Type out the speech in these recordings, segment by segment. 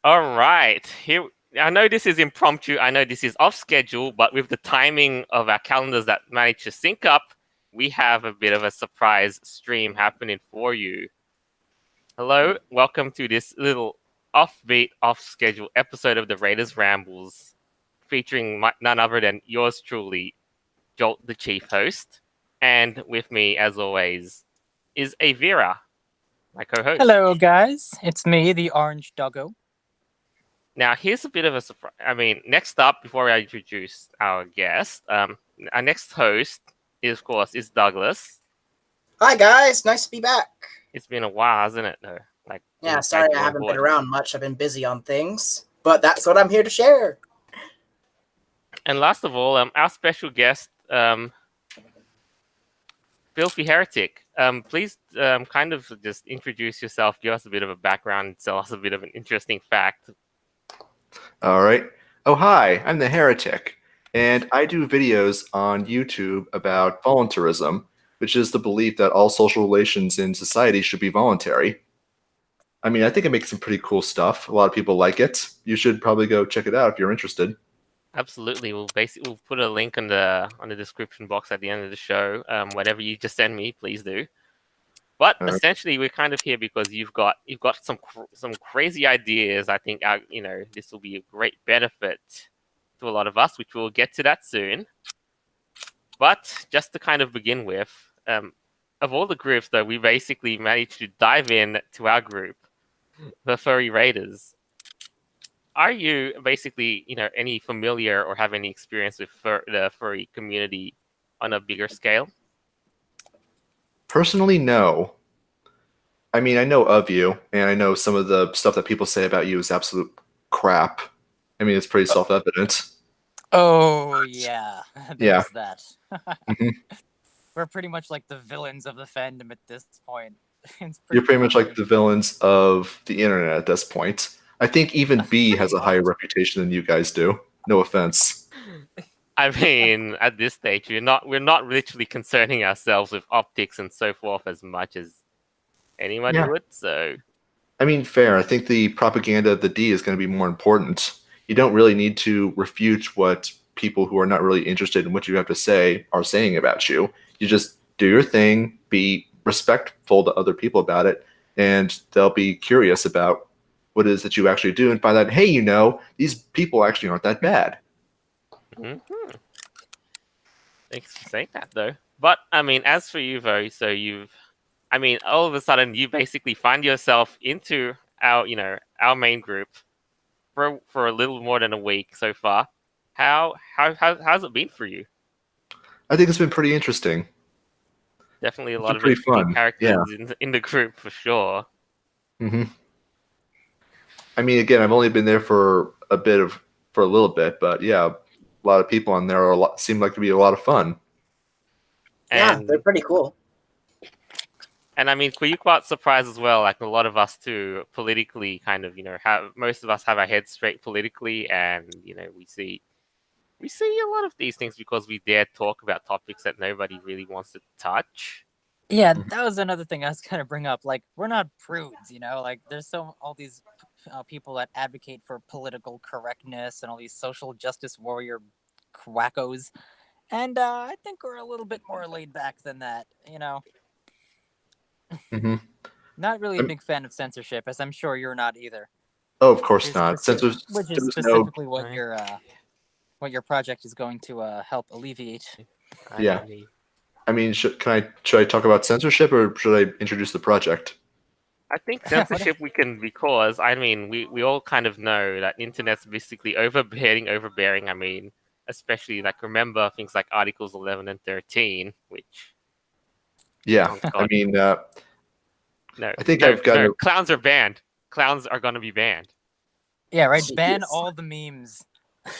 All right. Here, I know this is impromptu. I know this is off schedule, but with the timing of our calendars that managed to sync up, we have a bit of a surprise stream happening for you. Hello, welcome to this little offbeat, off-schedule episode of the Raiders Rambles, featuring none other than yours truly, Jolt, the chief host, and with me, as always, is Avira, my co-host. Hello, guys. It's me, the Orange Doggo. Now, here's a bit of a surprise. I mean, next up, before I introduce our guest, our next host, of course, is Douglas. Hi guys, nice to be back. It's been a while, hasn't it? Though, like, Yeah, glad sorry you're I on haven't board. been around much. I've been busy on things, but that's what I'm here to share. And last of all, our special guest, Filthy Heretic. Please, kind of just introduce yourself, give us a bit of a background, tell us a bit of an interesting fact. All right. Oh, hi, I'm the Heretic, and I do videos on YouTube about voluntarism, which is the belief that all social relations in society should be voluntary. I mean, I think I make some pretty cool stuff. A lot of people like it. You should probably go check it out if you're interested. Absolutely, we'll put a link on the description box at the end of the show. Whatever you just send me, please do. But All right. essentially, we're kind of here because you've got some crazy ideas. I think this will be a great benefit to a lot of us, which we'll get to that soon. But just to kind of begin with, of all the groups that we basically managed to dive in to our group, the Furry Raiders. Are you basically, any familiar or have any experience with the furry community on a bigger scale? Personally, no. I mean, I know of you, and I know some of the stuff that people say about you is absolute crap. I mean, it's pretty self-evident. Oh, yeah. Yeah. There's that. Mhm. We're pretty much like the villains of the fandom at this point. You're pretty much like the villains of the internet at this point. I think even B has a higher reputation than you guys do. No offense. I mean, at this stage, we're not literally concerning ourselves with optics and so forth as much as anyone Yeah. would. So, I mean, fair. I think the propaganda of the D is going to be more important. You don't really need to refute what people who are not really interested in what you have to say are saying about you. You just do your thing, be respectful to other people about it, and they'll be curious about what it is that you actually do and find out, hey, these people actually aren't that bad. Thanks for saying that, though. But I mean, as for you, though, so all of a sudden, you basically find yourself into our main group for a little more than a week so far. How's it been for you? I think it's been pretty interesting. Definitely a It's lot been of pretty interesting fun. characters in the group for sure. Mm-hmm. I mean, again, I've only been there for a little bit, but yeah, a lot of people on there seem like to be a lot of fun. Yeah, And, they're pretty cool. And I mean, were you quite surprised as well? Like a lot of us too, politically, kind of, most of us have our heads straight politically, and we see a lot of these things because we dare talk about topics that nobody really wants to touch. Yeah, that was another thing I was going to bring up. Like, we're not prudes, Like, there's all these people that advocate for political correctness and all these social justice warrior quackos. And I think we're a little bit more laid back than that, Mm-hmm. Not really a big fan of censorship, as I'm sure you're not either. Oh, of course not. Which is specifically what your project is going to help alleviate. Yeah. I mean, should I talk about censorship or should I introduce the project? I think censorship we can, because I mean we all kind of know that internet's basically overbearing. I mean, especially remember things like Articles 11 and 13, which yeah, I mean, no, I think I've got clowns are banned. Clowns are going to be banned. Yeah, right. Ban all the memes.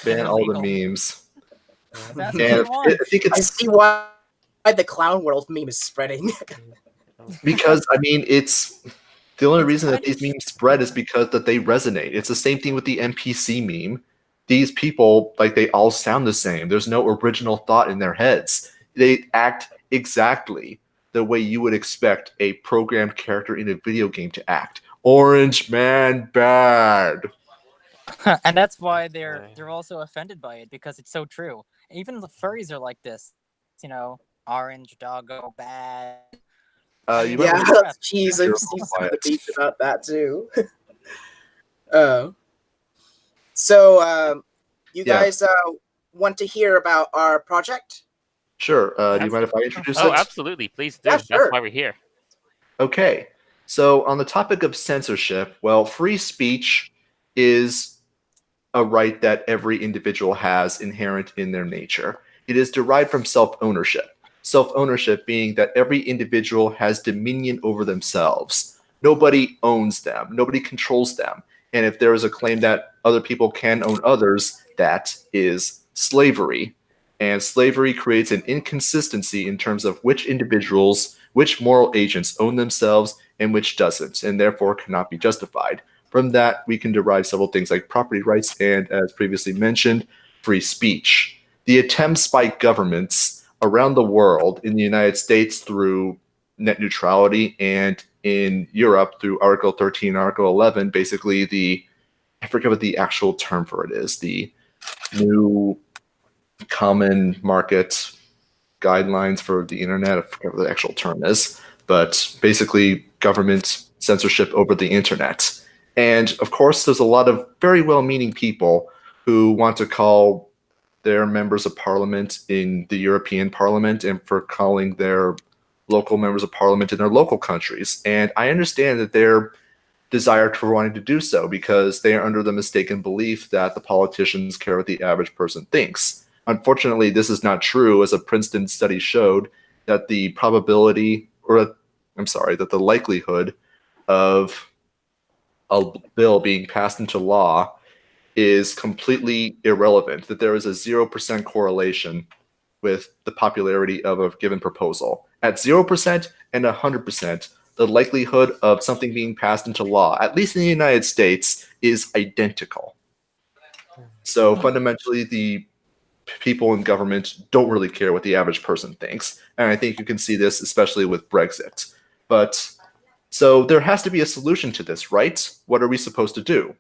Ban all the memes. That's what I want. I think I see why the clown world meme is spreading. Because I mean, it's the only reason that these memes spread is because that they resonate. It's the same thing with the NPC meme. These people, they all sound the same. There's no original thought in their heads. They act exactly the way you would expect a programmed character in a video game to act. Orange man bad. And that's why they're also offended by it, because it's so true. Even the furries are like this, orange doggo bad. You Yeah, might want to jeez, You're I've seen some of the quiet. beats about that too. uh, so, you Yeah. guys want to hear about our project? Sure. Do you mind if I introduce Oh, it? absolutely. Please do. Yeah, That's sure. why we're here. Okay. So, on the topic of censorship, well, free speech is a right that every individual has inherent in their nature. It is derived from self ownership. Self ownership being that every individual has dominion over themselves. Nobody owns them, nobody controls them. And if there is a claim that other people can own others, that is slavery. And slavery creates an inconsistency in terms of which individuals, which moral agents own themselves and which doesn't, and therefore cannot be justified. From that, we can derive several things like property rights and, as previously mentioned, free speech. The attempts by governments around the world, in the United States through net neutrality, and in Europe through Article 13, Article 11, basically I forget what the actual term for it is, the new common market guidelines for the internet. I forget what the actual term is, but basically government censorship over the internet. And of course, there's a lot of very well-meaning people who want to call their members of parliament in the European Parliament and for calling their local members of parliament in their local countries. And I understand that they're desire for wanting to do so because they are under the mistaken belief that the politicians care what the average person thinks. Unfortunately, this is not true, as a Princeton study showed that the probability, or I'm sorry, that the likelihood of a bill being passed into law is completely irrelevant, that there is a 0% correlation with the popularity of a given proposal. At 0% and 100%, the likelihood of something being passed into law, at least in the United States, is identical. So fundamentally, the people in government don't really care what the average person thinks. And I think you can see this especially with Brexit. But so there has to be a solution to this, right? What are we supposed to do?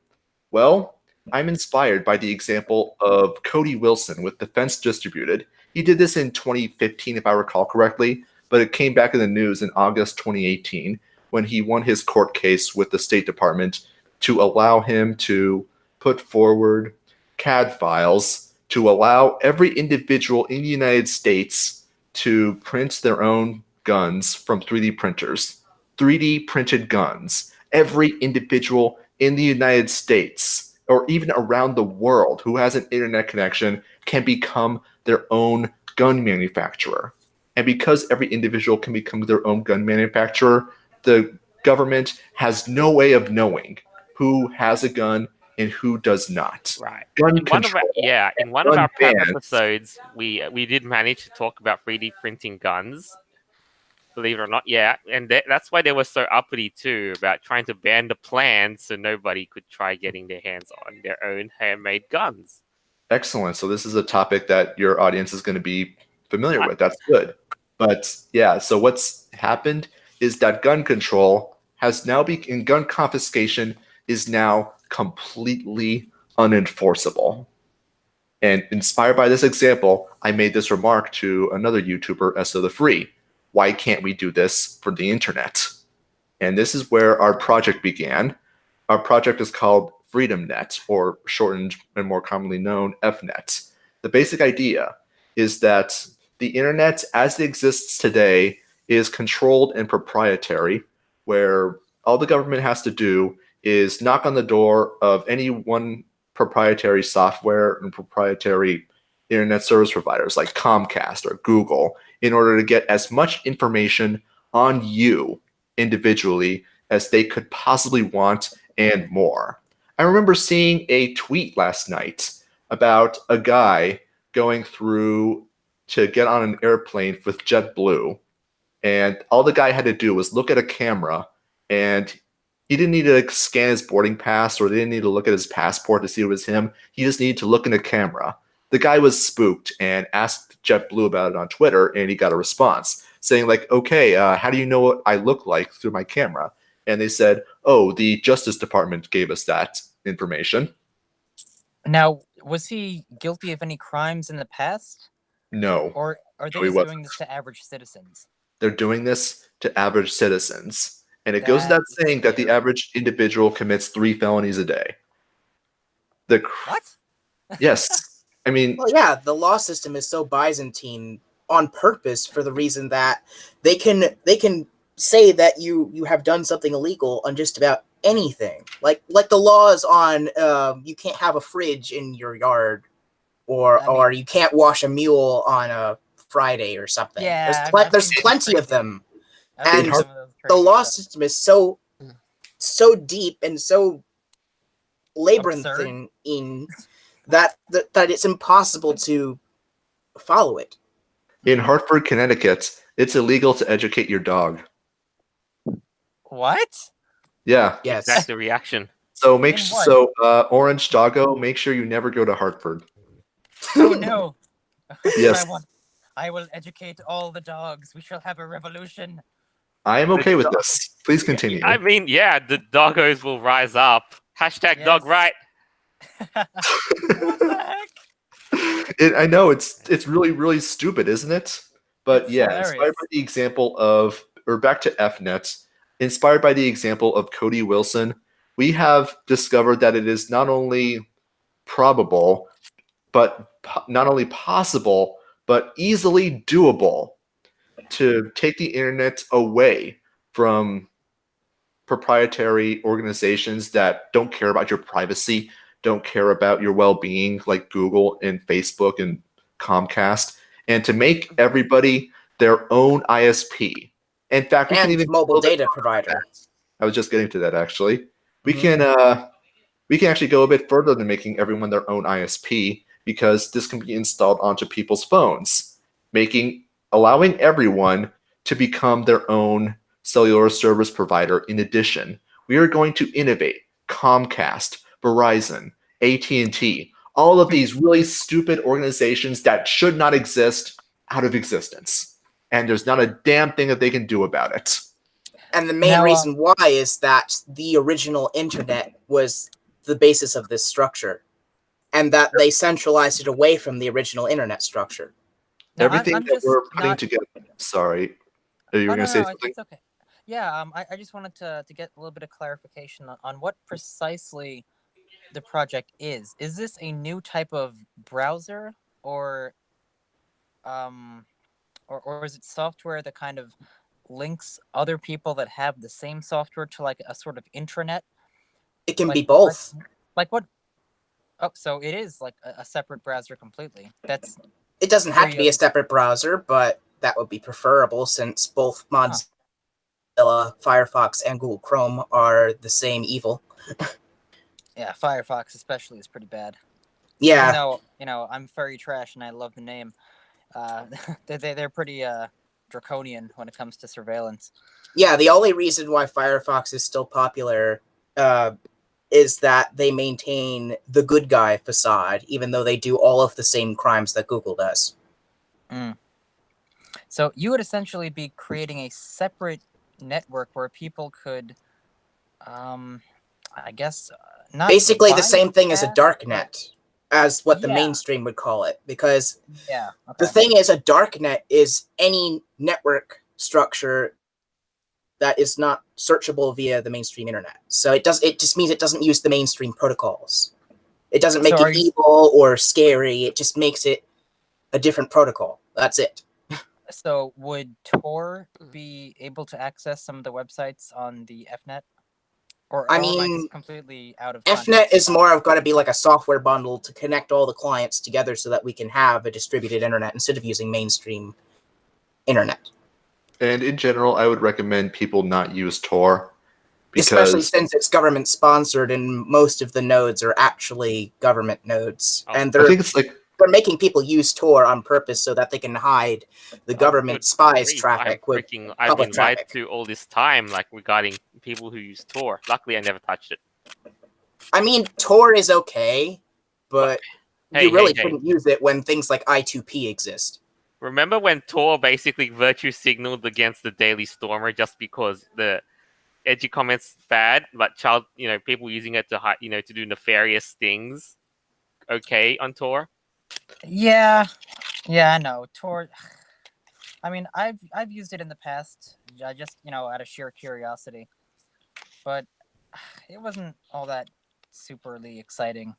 Well, I'm inspired by the example of Cody Wilson with Defense Distributed. He did this in 2015, if I recall correctly, but it came back in the news in August 2018 when he won his court case with the State Department to allow him to put forward CAD files to allow every individual in the United States to print their own guns from 3D printers. 3D printed guns. Every individual in the United States or even around the world who has an internet connection can become their own gun manufacturer. And because every individual can become their own gun manufacturer, the government has no way of knowing who has a gun and who does not. Right. Gun In one of our, control. in one of gun our prep bans. episodes, we did manage to talk about 3D printing guns. Believe it or not, yeah, and that's why they were so uppity too about trying to ban the plan so nobody could try getting their hands on their own handmade guns. Excellent. So this is a topic that your audience is going to be familiar with. That's good. But yeah, so what's happened is that gun control has now and gun confiscation is now completely unenforceable. And inspired by this example, I made this remark to another YouTuber, SO the Free. Why can't we do this for the internet? And this is where our project began. Our project is called FreedomNet, or shortened and more commonly known FNet. The basic idea is that the internet as it exists today is controlled and proprietary, where all the government has to do is knock on the door of any one proprietary software and proprietary internet service providers like Comcast or Google in order to get as much information on you individually as they could possibly want and more. I remember seeing a tweet last night about a guy going through to get on an airplane with JetBlue, and all the guy had to do was look at a camera, and he didn't need to scan his boarding pass or they didn't need to look at his passport to see it was him. He just needed to look in a camera. The guy was spooked and asked JetBlue about it on Twitter, and he got a response saying like, okay, how do you know what I look like through my camera? And they said, oh, the Justice Department gave us that information. Now, was he guilty of any crimes in the past, No, or are they no, he just wasn't. doing this to average citizens? They're doing this to average citizens. And it goes That without is saying that the scary. average individual commits 3 felonies a day. What? Yes. I mean, Well, yeah, the law system is so Byzantine on purpose for the reason that they can say that you have done something illegal on just about anything. Like the laws on you can't have a fridge in your yard, I mean, or you can't wash a mule on a Friday or something. yeah, I've There's seen some plenty of crazy. them, I've and seen some of those the crazy law stuff. system is so deep and so Absurd. labyrinthine that it's impossible to follow it. in Hartford, Connecticut, it's illegal to educate your dog. What? Yeah. Yes. That's the reaction. So In what? Orange Doggo, make sure you never go to Hartford. Oh no! Yes. I will educate all the dogs. We shall have a revolution. I am okay with this. Please continue. I mean, yeah, the doggos will rise up. Hashtag Yes. dog right. What the heck? I know it's really stupid, isn't it? But It's yeah, hilarious. inspired by the example of, or back to FNet, inspired by the example of Cody Wilson, we have discovered that it is not only probable, but not only possible, but easily doable to take the internet away from proprietary organizations that don't care about your privacy, don't care about your well-being, like Google and Facebook and Comcast, and to make everybody their own ISP. In fact, we can And even mobile data provider. I was just getting to that actually. We Mhm. can actually go a bit further than making everyone their own ISP, because this can be installed onto people's phones, allowing everyone to become their own cellular service provider. In addition, we are going to innovate Comcast, Verizon, AT&T, all of these really stupid organizations that should not exist out of existence. And there's not a damn thing that they can do about it. And the main reason why is that the original internet was the basis of this structure, and that they centralized it away from the original internet structure. Now, Everything I'm that just we're putting not... together. Sorry, are you Oh, going to no, say no, something? it's okay. Yeah, I just wanted to get a little bit of clarification on what precisely the project is. Is this a new type of browser, or or is it software that kind of links other people that have the same software to like a sort of intranet? It can Like, be both. like what? Oh, so it is like a separate browser completely. It doesn't have to be a of... separate browser, but that would be preferable since both Mozilla, Firefox, and Google Chrome are the same evil. Yeah, Firefox especially is pretty bad. Yeah. Even though, I'm furry trash and I love the name, they're pretty draconian when it comes to surveillance. Yeah, the only reason why Firefox is still popular is that they maintain the good guy facade, even though they do all of the same crimes that Google does. So you would essentially be creating a separate network where people could, I guess, not basically the same thing as a dark but... net, as what the mainstream would call it, because the thing is, a dark net is any network structure that is not searchable via the mainstream internet. So it just means it doesn't use the mainstream protocols. It doesn't make it evil or scary. It just makes it a different protocol. That's it. So would Tor be able to access some of the websites on the FNet? Or I am I mean, just completely out of FNet context is more of going to be like a software bundle to connect all the clients together so that we can have a distributed internet instead of using mainstream internet. And in general, I would recommend people not use Tor, especially since it's government sponsored and most of the nodes are actually government nodes. And I think it's like they're making people use Tor on purpose so that they can hide the government spies traffic with I've public been lied traffic. to all this time, like regarding people who use Tor. Luckily, I never touched it. I mean, Tor is okay, but you really shouldn't use it when things like I2P exist. Remember when Tor basically virtue signaled against the Daily Stormer just because the edgy comments bad, but people using it to to do nefarious things? okay on Tor? Yeah, I know. Tor. I mean, I've used it in the past. I just out of sheer curiosity, but it wasn't all that superly exciting.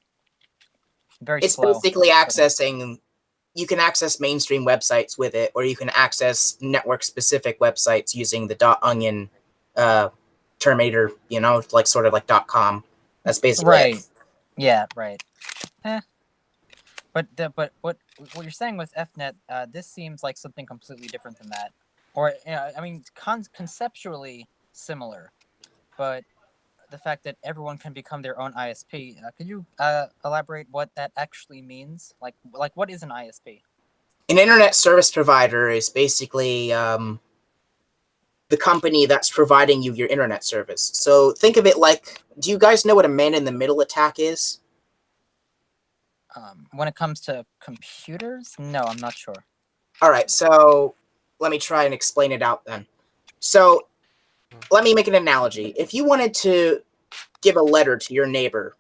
Very It's slow. basically accessing. You can access mainstream websites with it, or you can access network-specific websites using the .onion terminator. Like sort of like .com. That's basically right. it. Yeah, right. But what you're saying with FNet, this seems like something completely different than that. Or I mean, conceptually similar, but the fact that everyone can become their own ISP. Could you elaborate what that actually means? Like what is an ISP? An internet service provider is basically the company that's providing you your internet service. So think of it like, do you guys know what a man-in-the-middle attack is? When it comes to computers, no, I'm not sure. All right, so let me try and explain it out then. So let me make an analogy. If you wanted to give a letter to your neighbor,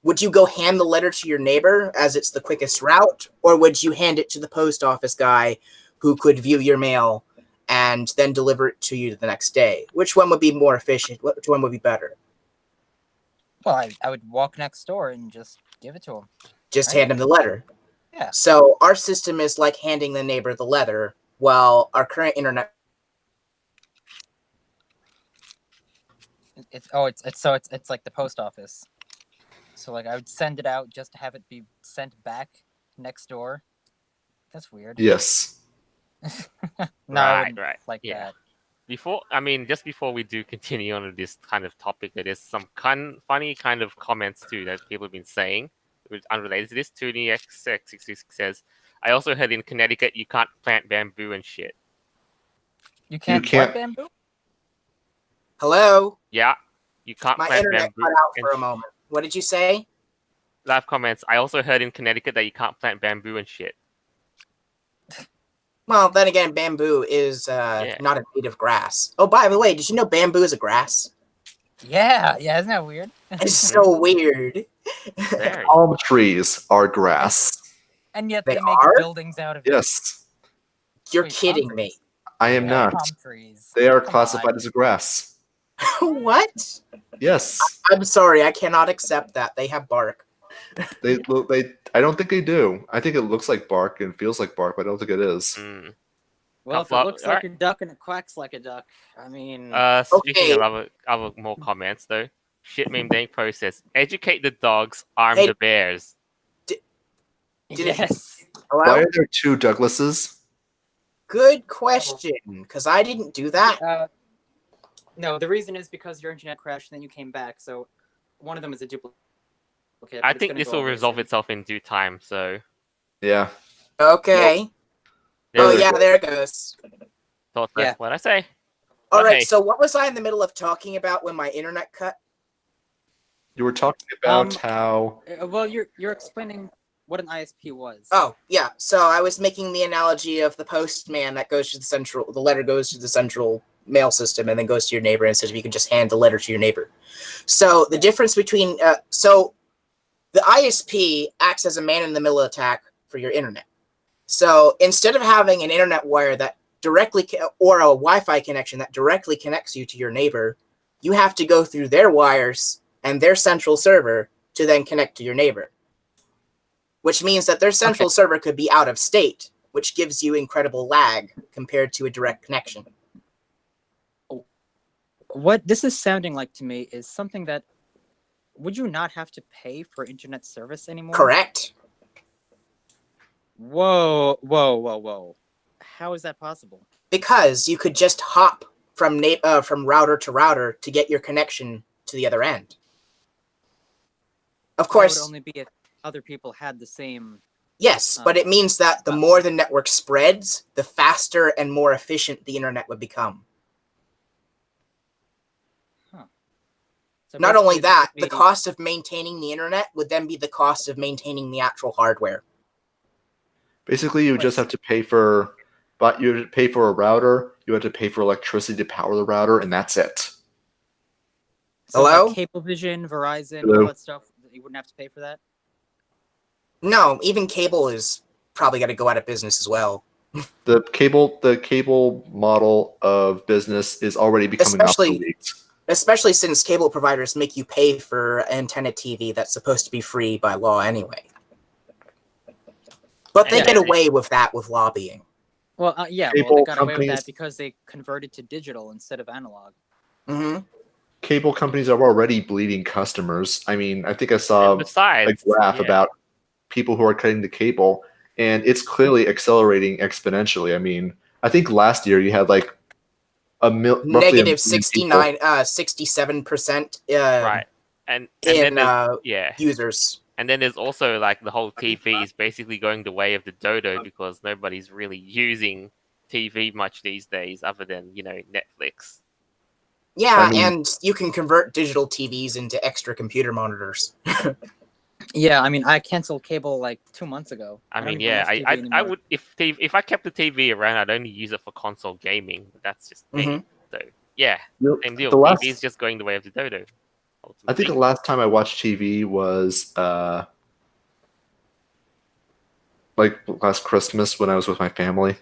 would you go hand the letter to your neighbor as it's the quickest route, or would you hand it to the post office guy who could view your mail and then deliver it to you the next day? Which one would be more efficient? Which one would be better? Well, I would walk next door and just give it to him. Just hand him the letter. Yeah. So our system is like handing the neighbor the letter, while our current internet. It's like the post office. So like I would send it out just to have it be sent back next door. That's weird. Yes. No, right. like yeah. that. Just before we do continue on this kind of topic, there's some funny kind of comments too that people have been saying, which unrelated to this. TuneX666 says, "I also heard in Connecticut you can't plant bamboo and shit." You can't plant bamboo? Hello? Yeah, you can't My plant internet bamboo. cut out for a moment. What did you say? Live comments. I also heard in Connecticut that you can't plant bamboo and shit. Well, then again, bamboo is not a native grass. Oh, by the way, did you know bamboo is a grass? Yeah, isn't that weird? It's so weird. Palm trees are grass. And yet They they make are? buildings out of it. Yes. You're Wait, kidding me. I am not. Palm trees. They are Come classified on. as a grass. What? Yes. I'm sorry, I cannot accept that. They have bark. I don't think they do. I think it looks like bark and feels like bark, but I don't think it is. Well, if it looks like a duck and it quacks like a duck, I mean... Speaking of other more comments, though. Shit meme dang process. Educate the dogs, arm the bears. Yes. Hello? Why are there two Douglases? Good question, because I didn't do that. No, the reason is because your internet crashed and then you came back, so one of them is a duplicate. I think this will resolve itself in due time, so... Yeah. Okay. Well, there it goes. Thought that's what I say. Alright, so what was I in the middle of talking about when my internet cut? You were talking about how... Well, you're explaining what an ISP was. Oh, yeah. So I was making the analogy of the postman that goes to the letter goes to the central mail system and then goes to your neighbor instead of you can just hand the letter to your neighbor. So the difference between... so the ISP acts as a man-in-the-middle attack for your internet. So instead of having an internet wire that directly or a Wi-Fi connection that directly connects you to your neighbor, you have to go through their wires and their central server to then connect to your neighbor. Which means that their central server could be out of state, which gives you incredible lag compared to a direct connection. What this is sounding like to me is something that... Would you not have to pay for internet service anymore? Correct. Whoa. How is that possible? Because you could just hop from router to router to get your connection to the other end. Of course. That would only be if other people had the same... Yes, but it means that the more the network spreads, the faster and more efficient the internet would become. So not only that, the cost of maintaining the internet would then be the cost of maintaining the actual hardware. Basically, you just have to pay for... But you have to pay for a router, you have to pay for electricity to power the router, and that's it. So Hello? Like Cablevision, Verizon, all that stuff, you wouldn't have to pay for that? No, even cable is probably going to go out of business as well. The cable model of business is already becoming obsolete. Especially since cable providers make you pay for antenna TV that's supposed to be free by law anyway. But they get away with that with lobbying. Well, yeah, well, they got away with that because they converted to digital instead of analog. Mm-hmm. Cable companies are already bleeding customers. I mean, I think I saw a graph about people who are cutting the cable, and it's clearly accelerating exponentially. I mean, I think last year you had like negative 67%. Right, and in then users. And then there's also like the whole TV is basically going the way of the dodo because nobody's really using TV much these days, other than Netflix. Yeah, and you can convert digital TVs into extra computer monitors. Yeah, I mean, I canceled cable like 2 months ago. I mean, yeah, I would if I kept the TV around, I'd only use it for console gaming. But that's just me. So yeah, same deal. TV is just going the way of the dodo. Ultimately. I think the last time I watched TV was like last Christmas when I was with my family.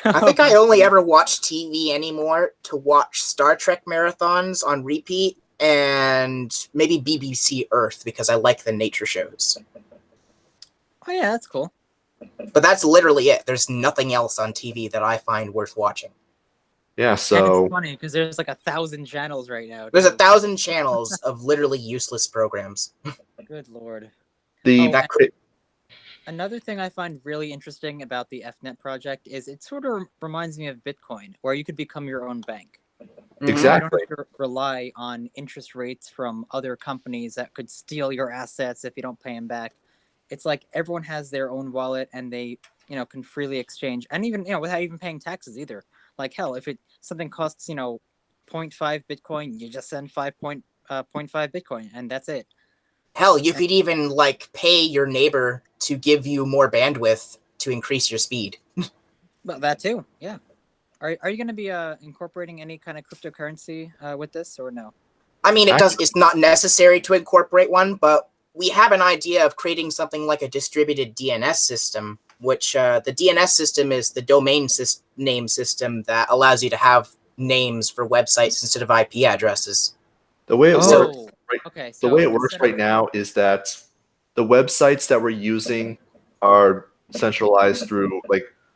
I think I only ever watch TV anymore to watch Star Trek marathons on repeat and maybe BBC Earth because I like the nature shows. Oh yeah, that's cool. But that's literally it. There's nothing else on TV that I find worth watching. Yeah, so... And it's funny because there's like 1,000 channels right now. There's 1,000 channels of literally useless programs. Good lord. Another thing I find really interesting about the FNet project is it sort of reminds me of Bitcoin, where you could become your own bank. Exactly. You don't have to rely on interest rates from other companies that could steal your assets if you don't pay them back. It's like everyone has their own wallet and they, can freely exchange, and even, without even paying taxes either. Like hell, if something costs, 0.5 Bitcoin, you just send 5.5 Bitcoin, and that's it. Hell, you could even pay your neighbor to give you more bandwidth to increase your speed. But that too, yeah. Are you going to be incorporating any kind of cryptocurrency with this, or no? I mean, it's not necessary to incorporate one, but we have an idea of creating something like a distributed DNS system, which the DNS system is the domain name system that allows you to have names for websites instead of IP addresses. The way it works, the way it works right now is that the websites that we're using are centralized through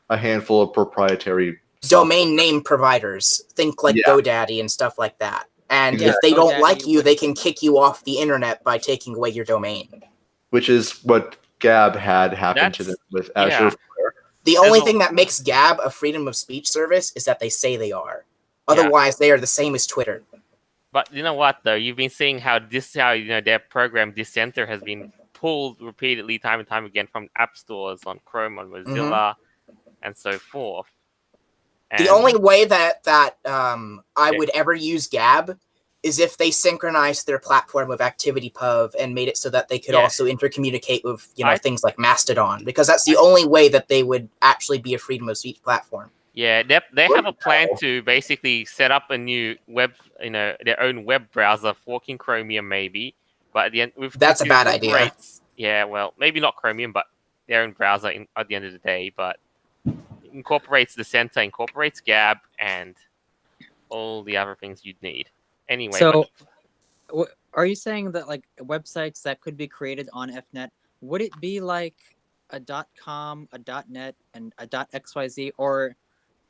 a handful of proprietary domain name providers. Think like GoDaddy and stuff like that. And if they don't like you, they can kick you off the internet by taking away your domain. Which is what Gab had happened to them with Azure Flare. The only thing that makes Gab a freedom of speech service is that they say they are. Otherwise, they are the same as Twitter. But you know what, though? You've been seeing how their program Dissenter has been pulled repeatedly time and time again from app stores on Chrome, on Mozilla, and so forth. And the only way that I would ever use Gab is if they synchronized their platform with ActivityPub and made it so that they could also intercommunicate with things like Mastodon, because that's the only way that they would actually be a freedom of speech platform. Yeah, they have a plan to basically set up a new web, their own web browser, forking Chromium maybe. But at the end, that's a bad idea. Yeah, well, maybe not Chromium, but their own browser at the end of the day. But incorporates the center, incorporates Gab, and all the other things you'd need. Anyway, so are you saying that websites that could be created on FNet, would it be like a .com, a .net, and a .xyz, or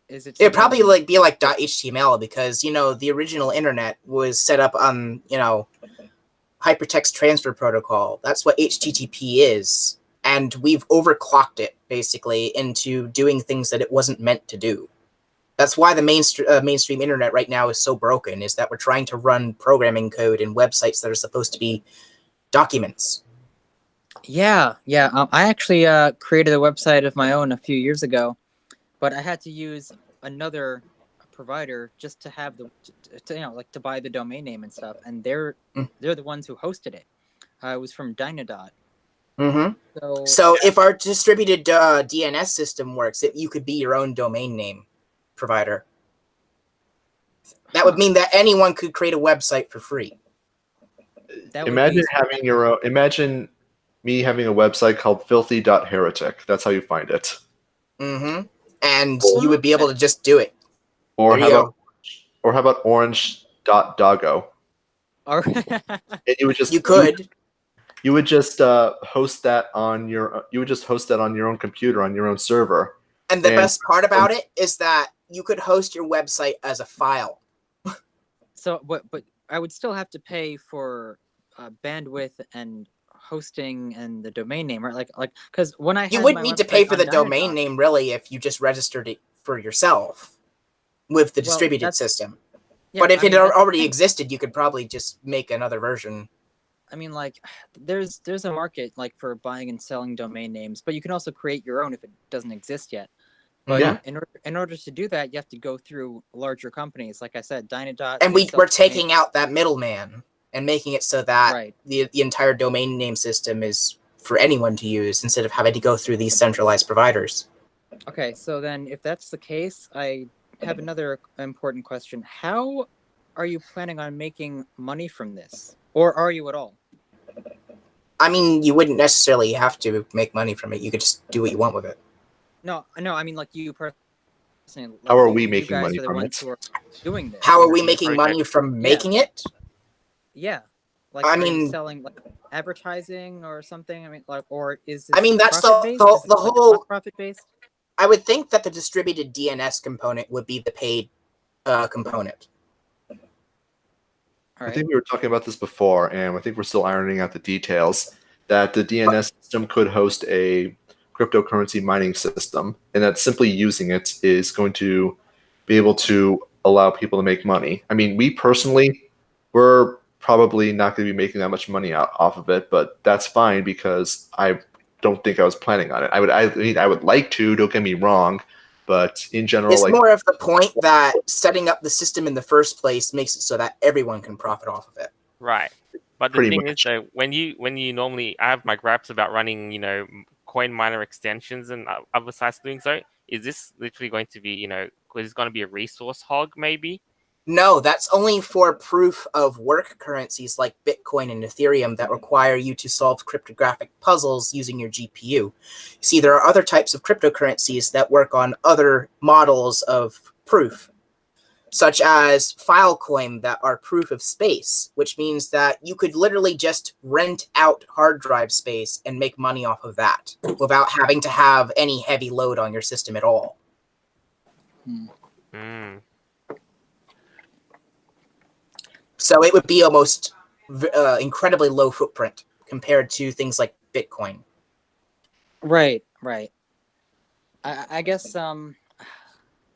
is it? It'd probably be like .html, because the original internet was set up on hypertext transfer protocol. That's what HTTP is, and we've overclocked it basically into doing things that it wasn't meant to do. That's why the mainstream internet right now is so broken, is that we're trying to run programming code in websites that are supposed to be documents. Yeah. I actually created a website of my own a few years ago, but I had to use another provider just to have to buy the domain name and stuff, and they're the ones who hosted it. It was from Dynadot. So if our distributed DNS system works, you could be your own domain name provider. That would mean that anyone could create a website for free. Imagine having your own. Imagine me having a website called filthy.heretic. That's how you find it. Mm-hmm. And you would be able to just do it. Or how about orange.doggo? And you would just you would just host that on your own computer on your own server. And the best part about it is that you could host your website as a file. So, but I would still have to pay for bandwidth and hosting and the domain name, right? Like because when I you wouldn't need to pay for the domain name really if you just registered it for yourself with the distributed system. Yeah, but if it already existed, you could probably just make another version. I mean, like, there's a market like for buying and selling domain names, but you can also create your own if it doesn't exist yet. But yeah. in order to do that, you have to go through larger companies, like I said, Dynadot. And we're taking out that middleman and making it so that the entire domain name system is for anyone to use instead of having to go through these centralized providers. Okay, so then if that's the case, I have another important question. How are you planning on making money from this? Or are you at all? I mean, you wouldn't necessarily have to make money from it. You could just do what you want with it. No, I mean, like you personally. Like, how are we making money from it? Doing this. How are we making money from making it? Yeah. Like, I mean, selling like advertising or something. I mean, like, or is this? I mean, that's the whole profit based. I would think that the distributed DNS component would be the paid component. I think we were talking about this before, and I think we're still ironing out the details, that the DNS system could host a cryptocurrency mining system, and that simply using it is going to be able to allow people to make money. I mean, we personally, we're probably not going to be making that much money off of it, but that's fine because I don't think I was planning on it. I would like to, don't get me wrong, but in general, it's more of the point that setting up the system in the first place makes it so that everyone can profit off of it. Right. But the thing is, though, when you normally, I have my gripes about running, coin miner extensions and other sites doing so. Is this literally going to be, is it going to be a resource hog, maybe? No, that's only for proof of work currencies like Bitcoin and Ethereum that require you to solve cryptographic puzzles using your GPU. See, there are other types of cryptocurrencies that work on other models of proof, such as Filecoin that are proof of space, which means that you could literally just rent out hard drive space and make money off of that without having to have any heavy load on your system at all. So it would be almost incredibly low footprint compared to things like Bitcoin. Right. I guess.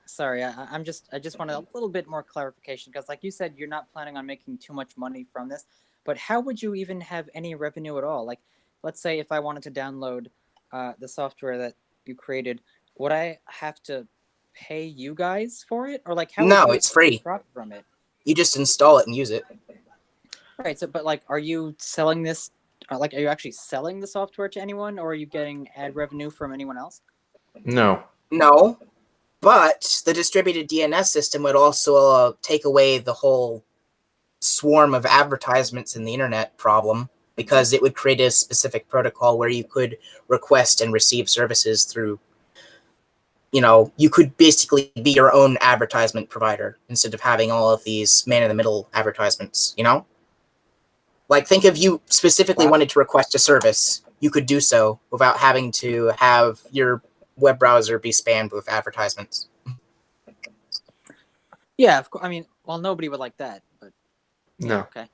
Sorry, I just wanted a little bit more clarification because, like you said, you're not planning on making too much money from this. But how would you even have any revenue at all? Like, let's say if I wanted to download the software that you created, would I have to pay you guys for it, or like how? No, it's free. Profit from it. You just install it and use it. Right. So, but like, are you selling this? Like, are you actually selling the software to anyone, or are you getting ad revenue from anyone else? No. But the distributed DNS system would also take away the whole swarm of advertisements in the internet problem, because it would create a specific protocol where you could request and receive services through, you could basically be your own advertisement provider instead of having all of these man-in-the-middle advertisements, Like, think if you specifically wanted to request a service, you could do so without having to have your web browser be spammed with advertisements. Yeah, of course. I mean, well, nobody would like that, but no. Okay.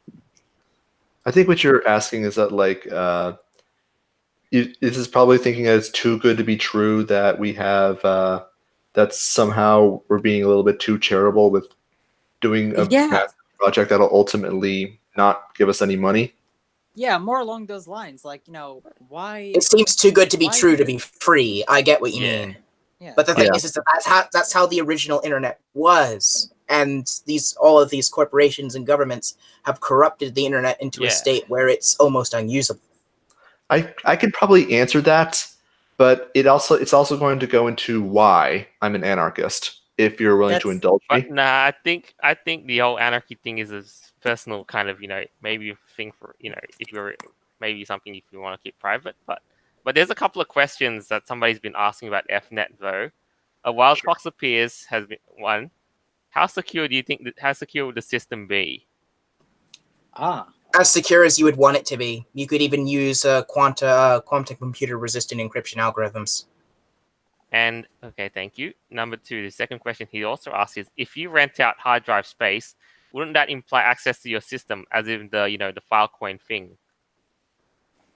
I think what you're asking is that, like, this is probably thinking that it's too good to be true, that we have that somehow we're being a little bit too charitable with doing a massive project that'll ultimately not give us any money. Yeah, more along those lines. Like, why? It seems too good to be true to be free. I get what you mean. Yeah. But the thing is that's how the original internet was. And all of these corporations and governments have corrupted the internet into a state where it's almost unusable. I could probably answer that, but it's also going to go into why I'm an anarchist, if you're willing to indulge me. Nah, I think the whole anarchy thing is a personal kind of, maybe a thing for, if you're maybe something if you want to keep private. But there's a couple of questions that somebody's been asking about FNet though. A wild fox appears has been one. How secure do you think? How secure would the system be? As secure as you would want it to be. You could even use quantum computer resistant encryption algorithms. And okay, thank you. Number 2, the second question he also asks is, if you rent out hard drive space, wouldn't that imply access to your system, as in the the Filecoin thing?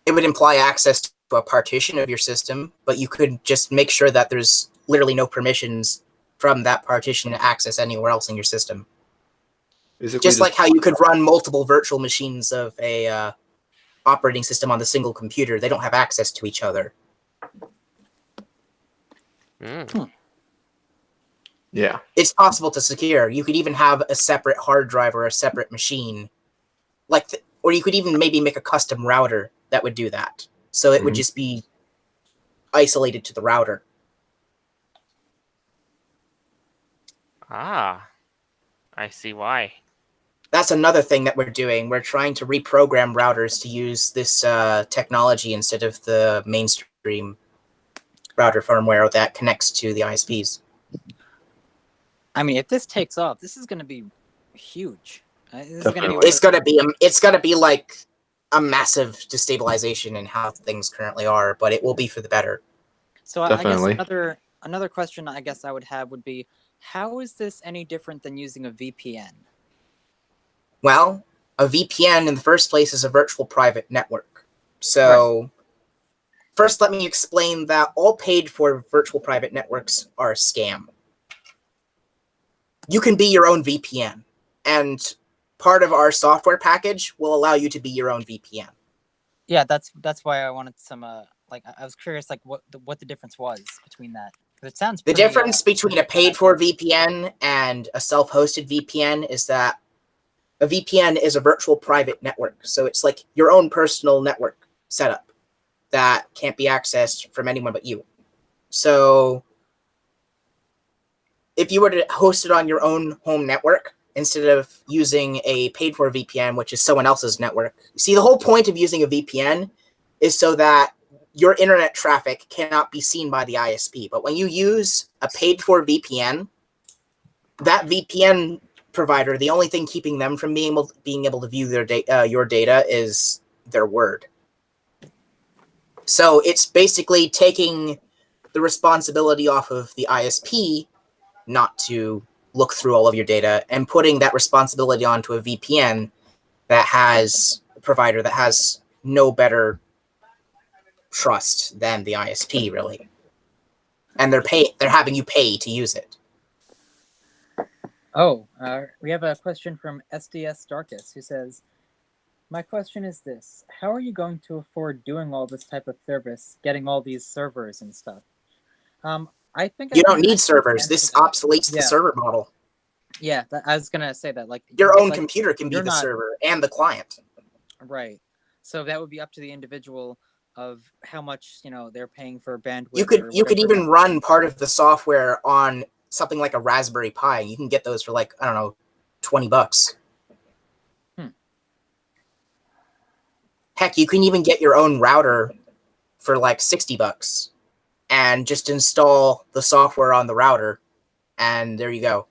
It would imply access to a partition of your system, but you could just make sure that there's literally no permissions from that partition to access anywhere else in your system. Just like how you could run multiple virtual machines of a operating system on the single computer, they don't have access to each other. Yeah. It's possible to secure. You could even have a separate hard drive or a separate machine. Or you could even maybe make a custom router that would do that. So it would just be isolated to the router. Ah, I see why. That's another thing that we're doing. We're trying to reprogram routers to use this technology instead of the mainstream router firmware that connects to the ISPs. I mean, if this takes off, this is going to be huge. It's gonna be like a massive destabilization in how things currently are, but it will be for the better. So I guess another question I guess I would have would be, how is this any different than using a VPN? Well, a VPN in the first place is a virtual private network. So first let me explain that all paid for virtual private networks are a scam. You can be your own VPN, and part of our software package will allow you to be your own VPN. Yeah, that's why I wanted some I was curious what the difference was between that. It sounds the difference between a paid for VPN and a self-hosted VPN is that a VPN is a virtual private network. So it's like your own personal network setup that can't be accessed from anyone but you. So if you were to host it on your own home network, instead of using a paid for VPN, which is someone else's network. See, the whole point of using a VPN is so that your internet traffic cannot be seen by the ISP. But when you use a paid for VPN, that VPN provider, the only thing keeping them from being able to view their your data is their word. So it's basically taking the responsibility off of the ISP not to look through all of your data and putting that responsibility onto a VPN that has a provider that has no better trust than the ISP, really. And they're having you pay to use it. Oh, we have a question from SDS Darkus who says, my question is this: how are you going to afford doing all this type of service, getting all these servers and stuff? I think you don't need servers. This obsoletes the server model. Yeah, I was gonna say that. Your own computer can be the server and the client. Right. So that would be up to the individual of how much they're paying for bandwidth. You could even run part of the software on something like a Raspberry Pi. You can get those for I don't know, $20. Heck, you can even get your own router for $60 and just install the software on the router, and there you go.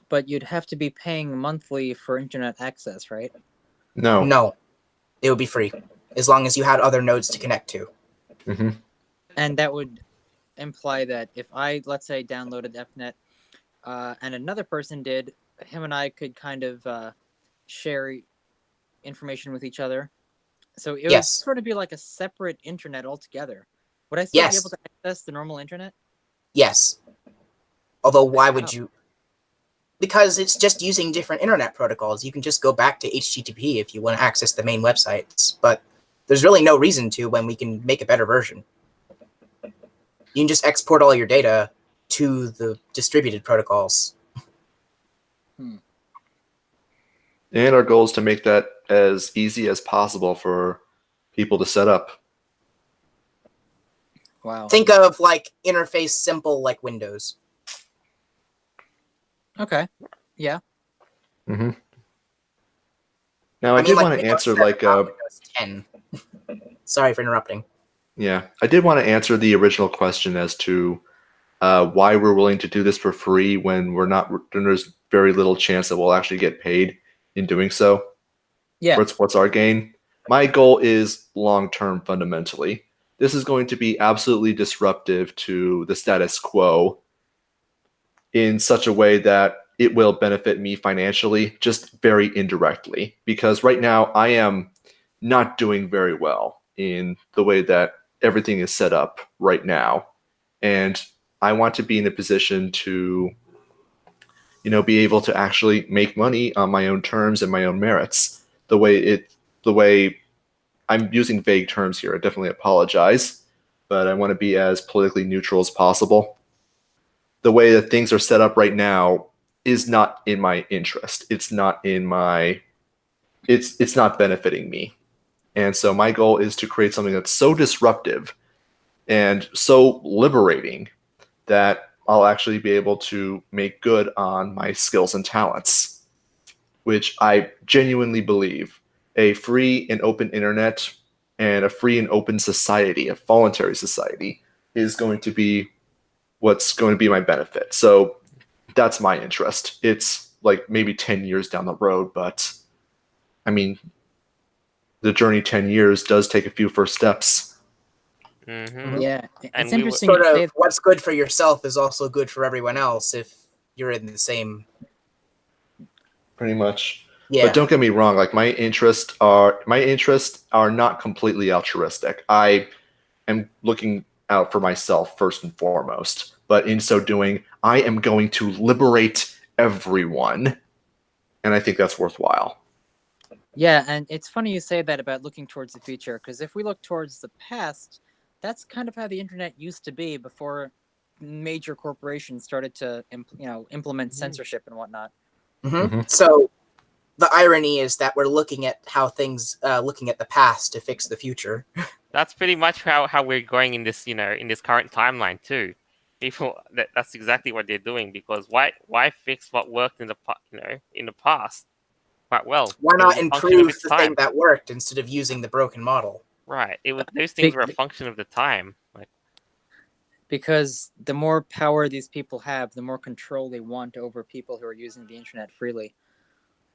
But you'd have to be paying monthly for internet access, right? No, it would be free as long as you had other nodes to connect to. Mm-hmm. And that would imply that if I, let's say, downloaded FNet and another person did, him and I could kind of share information with each other. So it would sort of be like a separate internet altogether. Would I still be able to access the normal internet? Yes. Although why would you? Because it's just using different internet protocols. You can just go back to HTTP if you want to access the main websites. But there's really no reason to when we can make a better version. You can just export all your data to the distributed protocols. And our goal is to make that as easy as possible for people to set up. Wow. Think of interface simple like Windows. Okay. Yeah. Mm-hmm. Now, I did want to answer like Windows 10. Sorry for interrupting. Yeah, I did want to answer the original question as to why we're willing to do this for free when we're not. There's very little chance that we'll actually get paid in doing so. Yeah. What's our gain? My goal is long-term fundamentally. This is going to be absolutely disruptive to the status quo in such a way that it will benefit me financially, just very indirectly. Because right now I am not doing very well in the way that everything is set up right now. And I want to be in a position to, be able to actually make money on my own terms and my own merits. The way I'm using vague terms here, I definitely apologize, but I want to be as politically neutral as possible. The way that things are set up right now is not in my interest. It's not benefiting me. And so my goal is to create something that's so disruptive and so liberating that I'll actually be able to make good on my skills and talents, which I genuinely believe a free and open internet and a free and open society, a voluntary society, is going to be what's going to be my benefit. So that's my interest. It's like maybe 10 years down the road, but I mean, the journey 10 years does take a few first steps. Mm-hmm. Yeah, And it's interesting. Sort of what's good for yourself is also good for everyone else if you're in the same. Pretty much. Yeah. But don't get me wrong. Like my interests are not completely altruistic. I am looking out for myself first and foremost. But in so doing, I am going to liberate everyone, and I think that's worthwhile. Yeah, and it's funny you say that about looking towards the future, because if we look towards the past, that's kind of how the internet used to be before major corporations started to implement censorship and whatnot. Mm-hmm. So the irony is that we're looking at how things, looking at the past to fix the future. That's pretty much how we're going in this, in this current timeline too. People, that's exactly what they're doing, because why fix what worked in the past quite well? Why not improve the time. thing that worked instead of using the broken model? Right. Those things were a function of the time. Because the more power these people have, the more control they want over people who are using the internet freely.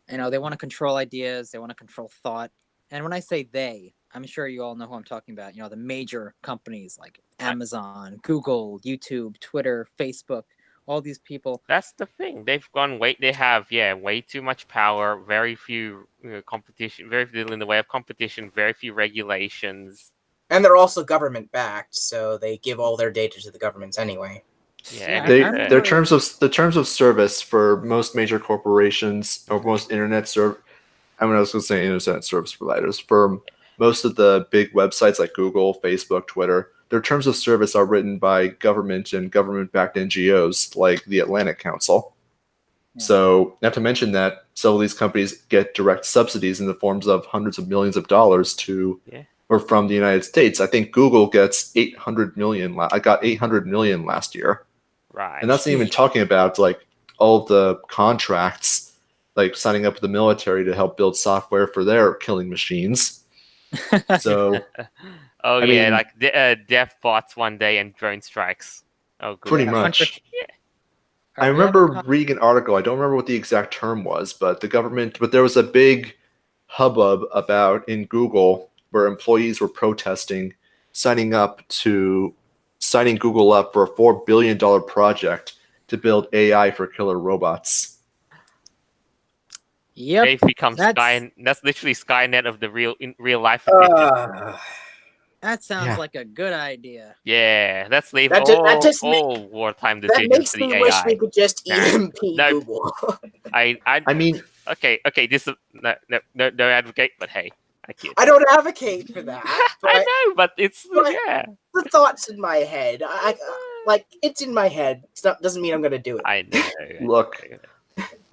They want to control ideas, they want to control thought. And when I say they, I'm sure you all know who I'm talking about. The major companies like Amazon, Google, YouTube, Twitter, Facebook, all these people. That's the thing. They have way too much power, very few competition, very little in the way of competition, very few regulations. And they're also government backed, so they give all their data to the governments anyway. Yeah, their terms of service for most major corporations or most internet service providers, for most of the big websites like Google, Facebook, Twitter, their terms of service are written by government and government-backed NGOs like the Atlantic Council. Yeah. So, not to mention that some of these companies get direct subsidies in the forms of hundreds of millions of dollars or from the United States. I think Google gets 800 million. I got 800 million last year. Right. And that's not even talking about like all of the contracts, like signing up with the military to help build software for their killing machines. So, I mean, like death bots one day and drone strikes. Oh, good. Pretty much. Yeah. I remember reading an article. I don't remember what the exact term was, but there was a big hubbub about in Google where employees were protesting, signing Google up for a $4 billion project to build AI for killer robots. Yep, they've become that's literally Skynet of the real life. That sounds like a good idea. Yeah, let's leave all wartime decisions makes to the me AI. Wish we could just EMP Google. I mean, okay. This is no advocate, but hey, I don't advocate for that. I know, but it's the thoughts in my head. It's in my head. Doesn't mean I'm gonna do it. I know.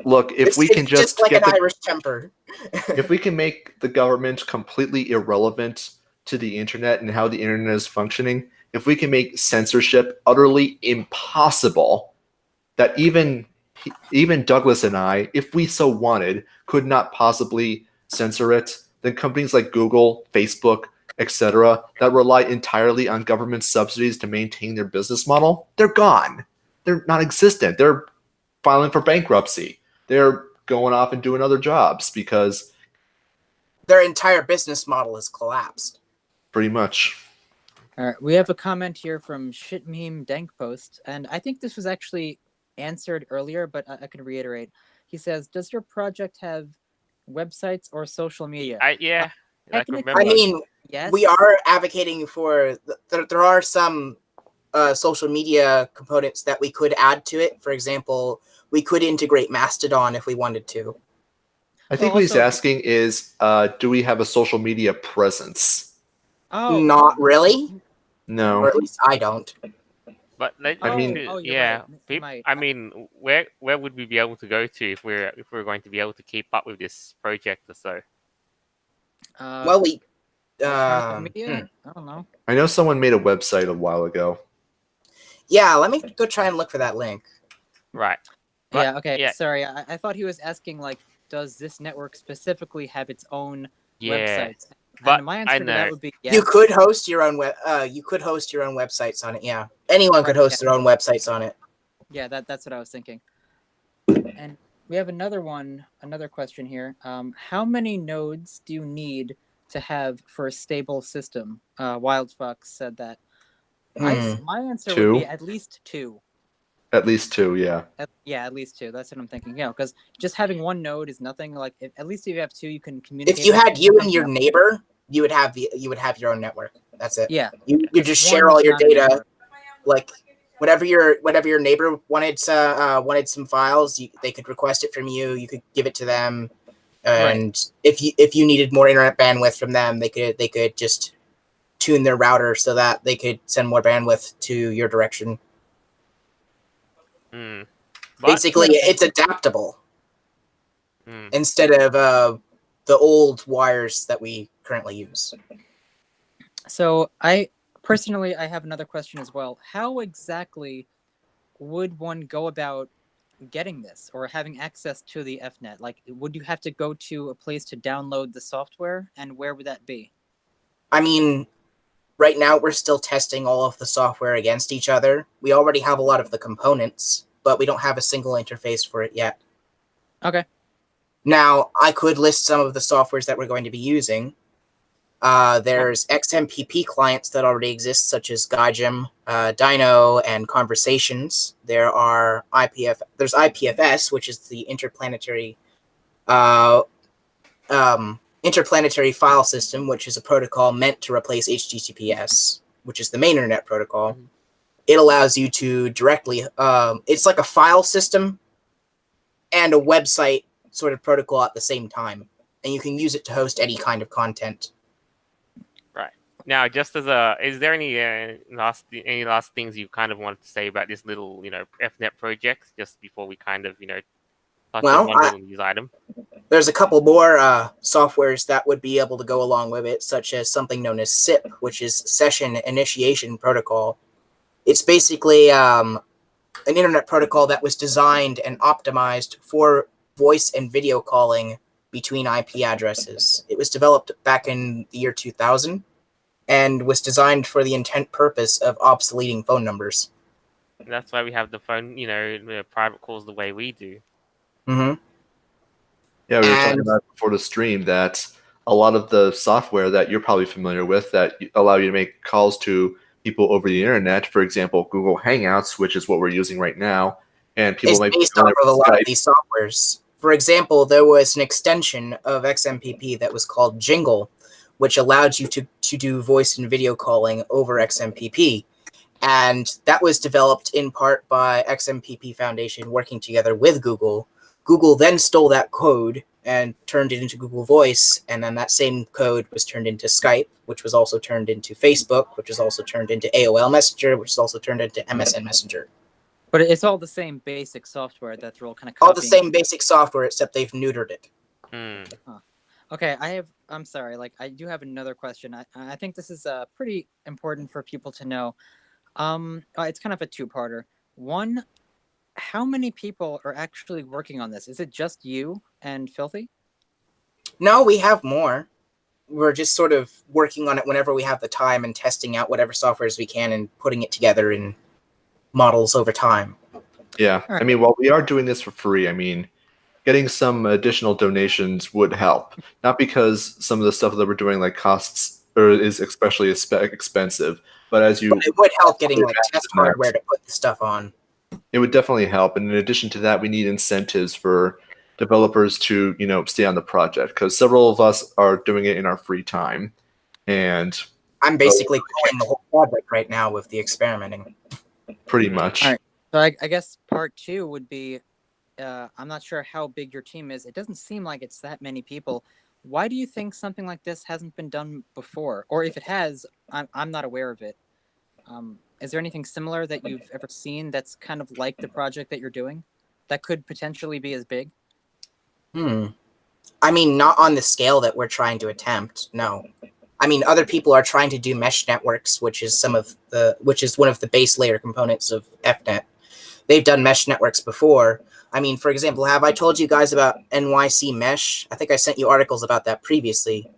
Look, if we can just like an Irish temper. If we can make the government completely irrelevant to the internet and how the internet is functioning, if we can make censorship utterly impossible, that even Douglas and I, if we so wanted, could not possibly censor it, then companies like Google, Facebook, etc., that rely entirely on government subsidies to maintain their business model, they're gone. They're non-existent. They're filing for bankruptcy. They're going off and doing other jobs because their entire business model has collapsed. Pretty much. All right, we have a comment here from Shit Meme Dank Post, and I think this was actually answered earlier, but I can reiterate. He says, "Does your project have websites or social media?" Yeah. I mean, yes. We are advocating for. There are some social media components that we could add to it. For example, we could integrate Mastodon if we wanted to. I think what he's asking is, do we have a social media presence? Oh, not really. No, or at least I don't. But I mean, yeah. I mean, where would we be able to go to if we're going to be able to keep up with this project or so? Well, we. Media? I don't know. I know someone made a website a while ago. Yeah, let me go try and look for that link. Right. But, yeah. Okay. Yeah. Sorry, I thought he was asking like, does this network specifically have its own websites? But my answer to that would be yes. You could host your own you could host your own websites on it. Yeah, anyone could host their own websites on it. Yeah, that's what I was thinking. And we have another question here. How many nodes do you need to have for a stable system? Wildfox said that. My answer would be at least 2. At least 2, yeah. At least 2. That's what I'm thinking. Yeah, because just having one node is nothing. Like, at least if you have 2, you can communicate. If you had you and your neighbor, you would have your own network. That's it. Yeah. You just share all your data. Like whatever your neighbor wanted some files, they could request it from you. You could give it to them, and if you needed more internet bandwidth from them, they could just tune their router so that they could send more bandwidth to your direction. Basically, it's adaptable instead of the old wires that we currently use. So I have another question as well. How exactly would one go about getting this or having access to the FNet? Like, would you have to go to a place to download the software, and where would that be? I mean, right now we're still testing all of the software against each other. We already have a lot of the components, but we don't have a single interface for it yet. Okay. Now, I could list some of the softwares that we're going to be using. There's XMPP clients that already exist, such as Gaijin, Dino, and Conversations. There's IPFS, which is the interplanetary file system, which is a protocol meant to replace HTTPS, which is the main internet protocol. It allows you to directly, it's like a file system and a website sort of protocol at the same time, and you can use it to host any kind of content. Right. Now, just as is there any last things you kind of wanted to say about this little, FNet project, just before we kind of, touch on one little news item? There's a couple more softwares that would be able to go along with it, such as something known as SIP, which is Session Initiation Protocol. It's basically an internet protocol that was designed and optimized for voice and video calling between IP addresses. It was developed back in the year 2000 and was designed for the intent purpose of obsoleting phone numbers. And that's why we have the phone, private calls the way we do. Mm-hmm. Yeah, we were talking about before the stream that a lot of the software that you're probably familiar with that allow you to make calls to people over the internet, for example, Google Hangouts, which is what we're using right now, and people might be based off of a lot of these softwares. For example, there was an extension of XMPP that was called Jingle, which allowed you to do voice and video calling over XMPP. And that was developed in part by XMPP Foundation working together with Google. Google then stole that code and turned it into Google Voice, and then that same code was turned into Skype, which was also turned into Facebook, which was also turned into AOL Messenger, which is also turned into MSN Messenger. But it's all the same basic software that they're all kind of copying. All the same basic software, except they've neutered it. Huh. Okay, I'm sorry, I do have another question. I think this is pretty important for people to know. It's kind of a two-parter. One, how many people are actually working on this? Is it just you and Filthy? No, we have more. We're just sort of working on it whenever we have the time and testing out whatever softwares we can and putting it together in models over time. Yeah. I mean, while we are doing this for free, I mean, getting some additional donations would help. Not because some of the stuff that we're doing like costs or is especially expensive, but as you, but it would help getting like test hardware to put the stuff on. It would definitely help. And in addition to that, we need incentives for developers to, stay on the project because several of us are doing it in our free time. And I'm basically pulling the whole project right now with the experimenting. Pretty much. All right. So I guess part 2 would be, I'm not sure how big your team is. It doesn't seem like it's that many people. Why do you think something like this hasn't been done before? Or if it has, I'm not aware of it. Is there anything similar that you've ever seen that's kind of like the project that you're doing that could potentially be as big? I mean, not on the scale that we're trying to attempt, no. I mean, other people are trying to do mesh networks, which is one of the base layer components of FNet. They've done mesh networks before. I mean, for example, have I told you guys about NYC Mesh? I think I sent you articles about that previously.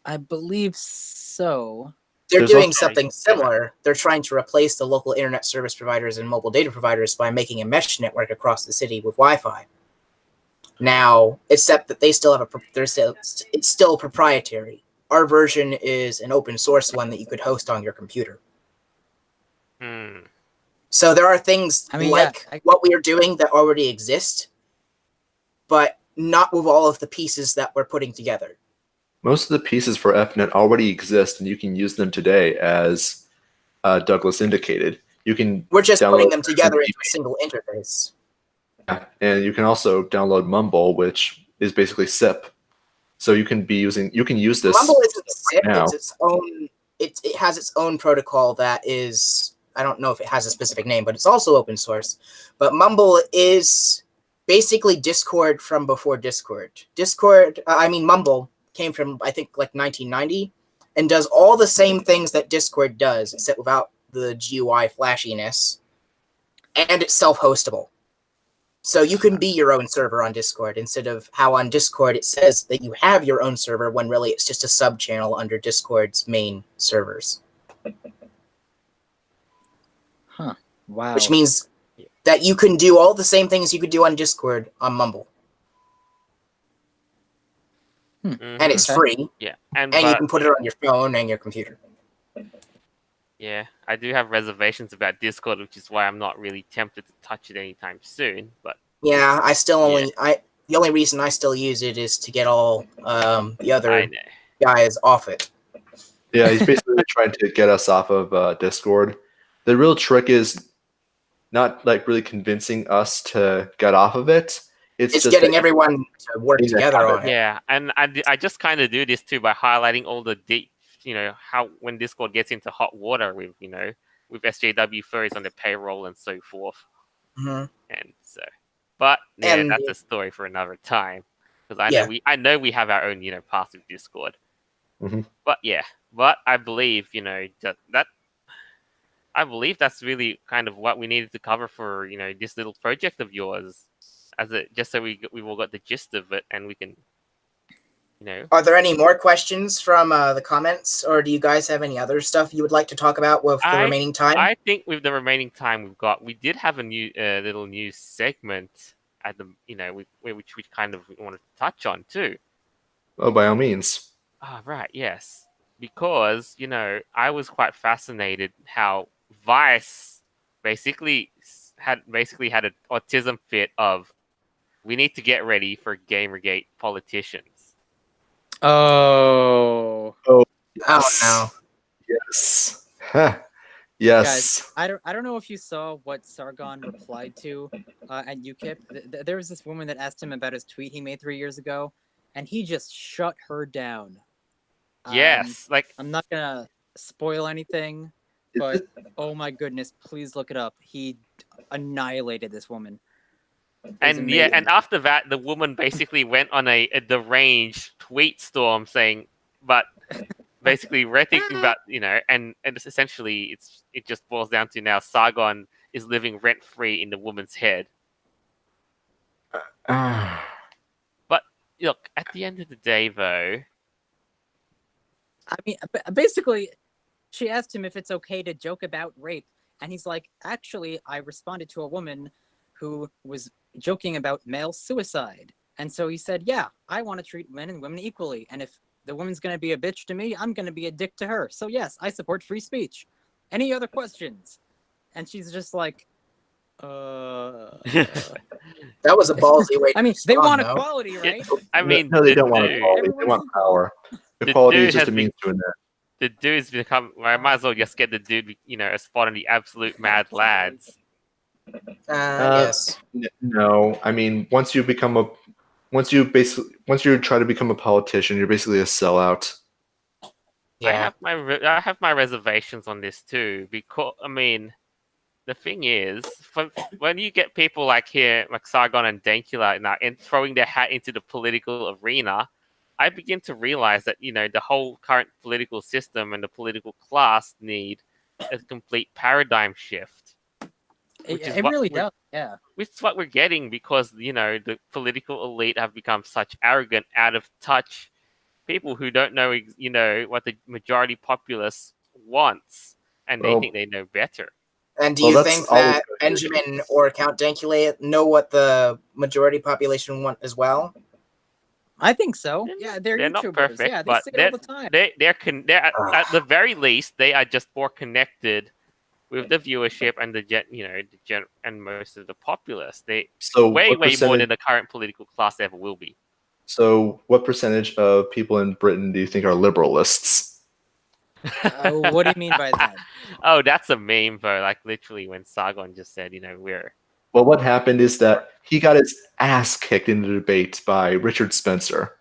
I believe so. They're doing something similar. They're trying to replace the local internet service providers and mobile data providers by making a mesh network across the city with Wi-Fi. Now, except that they still have it's still proprietary. Our version is an open source one that you could host on your computer. So there are things what we are doing that already exist, but not with all of the pieces that we're putting together. Most of the pieces for FNet already exist, and you can use them today, as Douglas indicated. We're just putting them together into a single interface. Yeah, and you can also download Mumble, which is basically SIP. So you can use this. Mumble isn't SIP; it's its own. It has its own protocol that is. I don't know if it has a specific name, but it's also open source. But Mumble is basically Discord from before Discord. Mumble came from, I think, like 1990 and does all the same things that Discord does, except without the GUI flashiness. And it's self-hostable. So you can be your own server on Discord instead of how on Discord it says that you have your own server when really it's just a sub-channel under Discord's main servers. Huh. Wow. Which means that you can do all the same things you could do on Discord on Mumble. And it's free. Yeah. And you can put it on your phone and your computer. Yeah, I do have reservations about Discord, which is why I'm not really tempted to touch it anytime soon. But yeah, I still the only reason I still use it is to get all the other guys off it. Yeah, he's basically trying to get us off of Discord. The real trick is not like really convincing us to get off of it. It's just getting everyone to work together on it. Yeah, and I just kind of do this too by highlighting all the deep, how when Discord gets into hot water with, with SJW furries on the payroll and so forth. Mm-hmm. And so, but yeah, that's a story for another time. Because I know we have our own, passive Discord. Mm-hmm. But I believe, I believe that's really kind of what we needed to cover for, this little project of yours, just so we've all got the gist of it, and we can, Are there any more questions from the comments, or do you guys have any other stuff you would like to talk about with the remaining time? I think with the remaining time we did have a new little news segment at the, which we kind of wanted to touch on too. Oh, by all means. Right, yes. Because, I was quite fascinated how Vice basically had an autism fit of, we need to get ready for Gamergate politicians. Oh. Yes. Oh no. Yes. Yes. Guys, I don't know if you saw what Sargon replied to at UKIP. There was this woman that asked him about his tweet he made 3 years ago, and he just shut her down. Yes, I'm not gonna spoil anything, but oh my goodness, please look it up. He annihilated this woman. And and after that, the woman basically went on a deranged tweet storm saying, but basically ranting about, and it's essentially it just boils down to now Sargon is living rent free in the woman's head. But look, at the end of the day, though, I mean, basically, she asked him if it's okay to joke about rape, and he's like, actually, I responded to a woman who was joking about male suicide. And so he said, yeah, I want to treat men and women equally. And if the woman's going to be a bitch to me, I'm going to be a dick to her. So yes, I support free speech. Any other questions? And she's just like, That was a ballsy way. I mean, they want equality, right? I mean, no, they don't want equality. They want power. Equality is just a means to an end. The dude's become. I might as well just get the dude, a spot on the absolute Mad Lads. Yes. No, I mean, once you try to become a politician, you're basically a sellout. Yeah. I have my reservations on this too, because I mean, the thing is, when you get people like Sargon and Dankula now and throwing their hat into the political arena, I begin to realize that the whole current political system and the political class need a complete paradigm shift. It really does, yeah. Which is what we're getting because the political elite have become such arrogant, out of touch people who don't know what the majority populace wants, and they think they know better. And do you think that Benjamin or Count Dankula know what the majority population want as well? I think so. Yeah, they're YouTubers. Not perfect, yeah, they but say it all the time. They're at the very least they are just more connected with the viewership and and most of the populace. They way more than the current political class ever will be. So, what percentage of people in Britain do you think are liberalists? What do you mean by that? Oh, that's a meme, though. Like literally, when Sargon just said, we're. Well, what happened is that he got his ass kicked in the debate by Richard Spencer.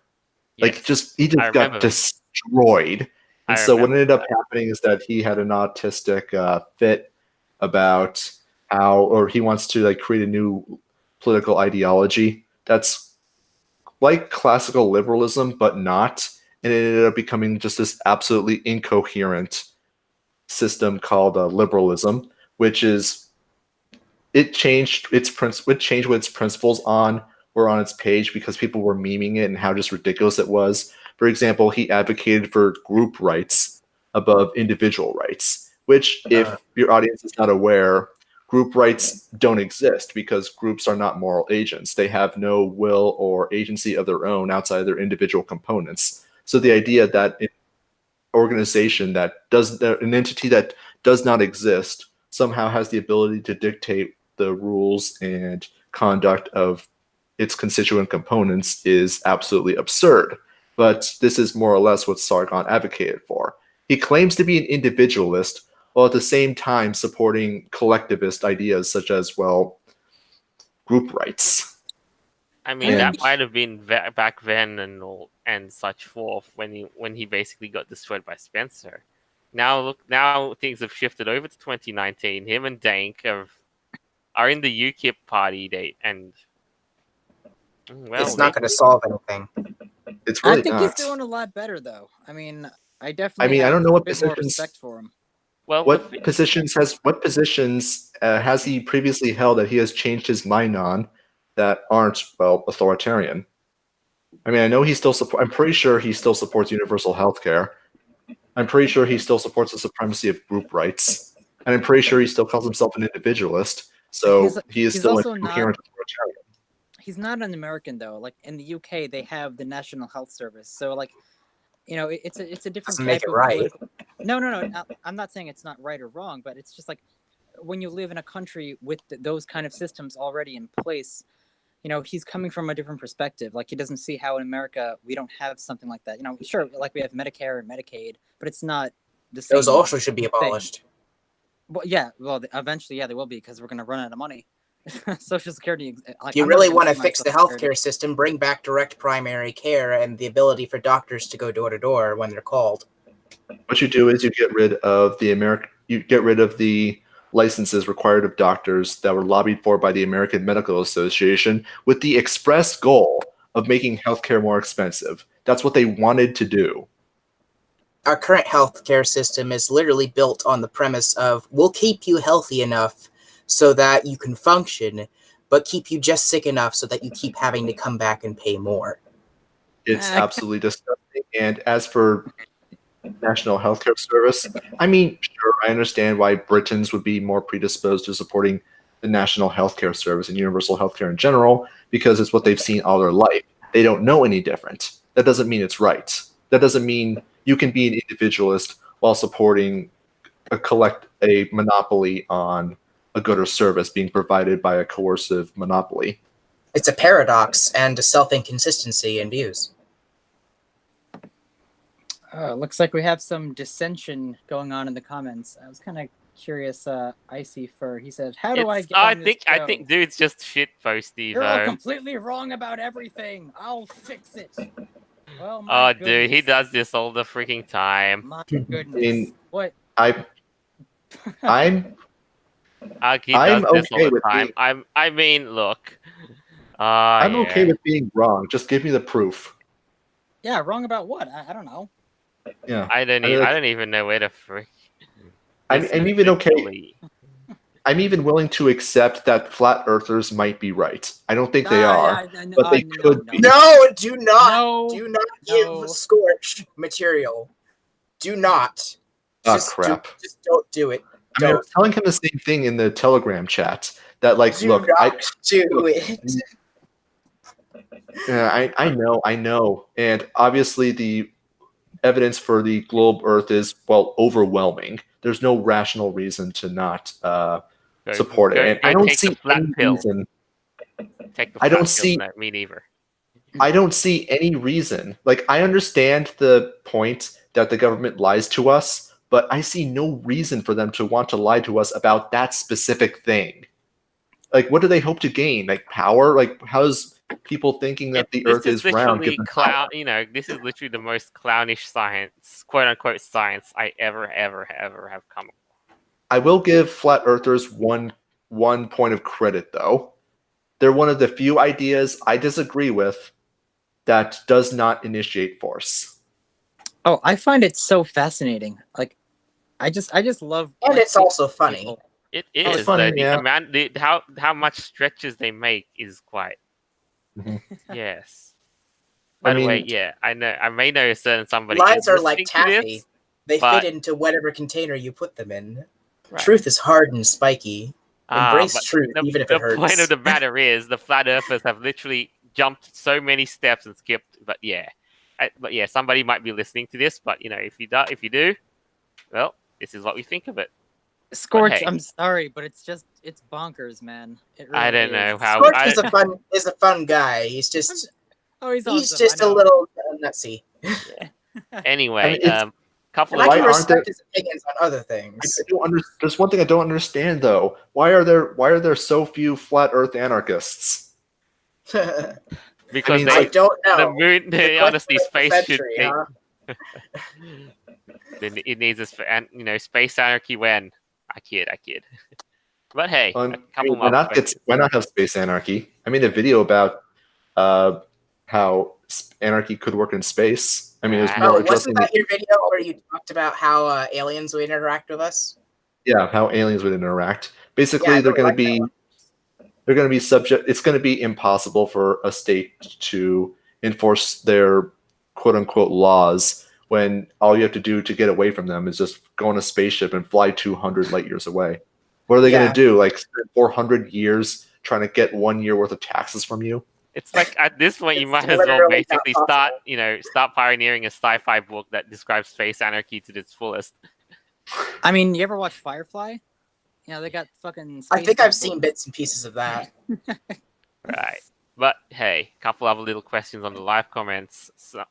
Yes. He just got destroyed. And so what ended up happening is that he had an autistic fit about or he wants to create a new political ideology that's like classical liberalism, but not. And it ended up becoming just this absolutely incoherent system called liberalism, which is it changed what its principles were on its page because people were memeing it and how just ridiculous it was. For example, he advocated for group rights above individual rights, which, if your audience is not aware, group rights don't exist because groups are not moral agents. They have no will or agency of their own outside of their individual components. So the idea that an organization an entity that does not exist somehow has the ability to dictate the rules and conduct of its constituent components is absolutely absurd. But this is more or less what Sargon advocated for. He claims to be an individualist, while at the same time supporting collectivist ideas such as, group rights. I mean, that might have been back then and such forth when he basically got destroyed by Spencer. Now things have shifted over to 2019. Him and Dank are in the UKIP party it's not going to solve anything. It's really I think not. he's doing a lot better, though. I mean, I definitely. I don't know what more respect for him. Well, what positions has he previously held that he has changed his mind on that aren't authoritarian? I mean, I know he still I'm pretty sure he still supports universal health care. I'm pretty sure he still supports the supremacy of group rights, and I'm pretty sure he still calls himself an individualism. So he is still coherent authoritarian. He's not an American though. Like in the UK, they have the National Health Service. So it's a different type make it of right. political... No. I'm not saying it's not right or wrong, but it's just when you live in a country with those kind of systems already in place, he's coming from a different perspective. He doesn't see how in America we don't have something like that. Sure, we have Medicare and Medicaid, but it's not the same. Those also should be abolished. Well, yeah. Well, eventually, they will be because we're going to run out of money. Social Security. You really want to fix the healthcare system, bring back direct primary care and the ability for doctors to go door to door when they're called. What you do is you get rid of the licenses required of doctors that were lobbied for by the American Medical Association with the express goal of making healthcare more expensive. That's what they wanted to do. Our current healthcare system is literally built on the premise of we'll keep you healthy enough so that you can function, but keep you just sick enough so that you keep having to come back and pay more. It's absolutely disgusting. And as for National Healthcare Service, I mean, sure, I understand why Britons would be more predisposed to supporting the National Healthcare Service and universal healthcare in general, because it's what they've seen all their life. They don't know any different. That doesn't mean it's right. That doesn't mean you can be an individualist while supporting a monopoly on a good or service being provided by a coercive monopoly. It's a paradox and a self-inconsistency in views. Looks like we have some dissension going on in the comments. I was kind of curious. Icy Fur, he said, "How do I get on this show? I think dude's just shit posty. You're all completely wrong about everything. I'll fix it." Well, my oh, goodness. dude, he does this all the freaking time. My goodness. I mean, what? I'm He does this okay all the with time. being, I mean, look. I'm okay with being wrong. Just give me the proof. Yeah, wrong about what? I don't know. Yeah, I don't even know where to freak. I'm even okay. I'm even willing to accept that flat earthers might be right. I don't think they are, but they could be. No, do not give Scorch material. Do not. Crap. Just don't do it. I mean, I was telling him the same thing in the Telegram chat. That look, do it. Yeah, I know, and obviously the evidence for the globe Earth is overwhelming. There's no rational reason to not support it, and I don't see any reason. I don't see. Me neither. I don't see any reason. Like, I understand the point that the government lies to us, but I see no reason for them to want to lie to us about that specific thing. Like, what do they hope to gain? Like, power? Like, how's people thinking that the Earth is round? This is literally the most clownish science, quote unquote science, I ever have come across. I will give flat earthers one point of credit, though. They're one of the few ideas I disagree with that does not initiate force. Oh, I find it so fascinating. Like, I just love. And it's also funny. It is. It's funny, how much stretches they make is quite. Yes. By the way, yeah, I know. I may know a certain somebody. Lies are like taffy. They fit into whatever container you put them in. Right. Truth is hard and spiky. Embrace truth, even if it hurts. The point of the matter is, the flat earthers have literally jumped so many steps and skipped. But yeah, somebody might be listening to this. But if you do, well, this is what we think of it. Scorch, hey. I'm sorry, but it's bonkers, man. It really I don't know how. Scorch is a fun guy. He's just he's just a little nutsy. Yeah. Anyway, couple. I can respect his opinions on other things. There's one thing I don't understand though. Why are there so few flat Earth anarchists? Because I don't know. The moon, honestly, space should be. Huh? It needs a space anarchy when. I kid. But hey, why not have space anarchy? I made a video about how anarchy could work in space. I mean, it was more wasn't that your video where you talked about how aliens would interact with us? Yeah, how aliens would interact. Basically, they're going to be subject. It's going to be impossible for a state to enforce their quote unquote laws when all you have to do to get away from them is just go on a spaceship and fly 200 light years away. What are they going to do? Like spend 400 years trying to get 1 year worth of taxes from you? It's like at this point you might as well basically start pioneering a sci-fi book that describes space anarchy to its fullest. I mean, you ever watch Firefly? They got fucking. I think I've seen bits and pieces of that. Right, but hey, a couple other little questions on the live comments. So,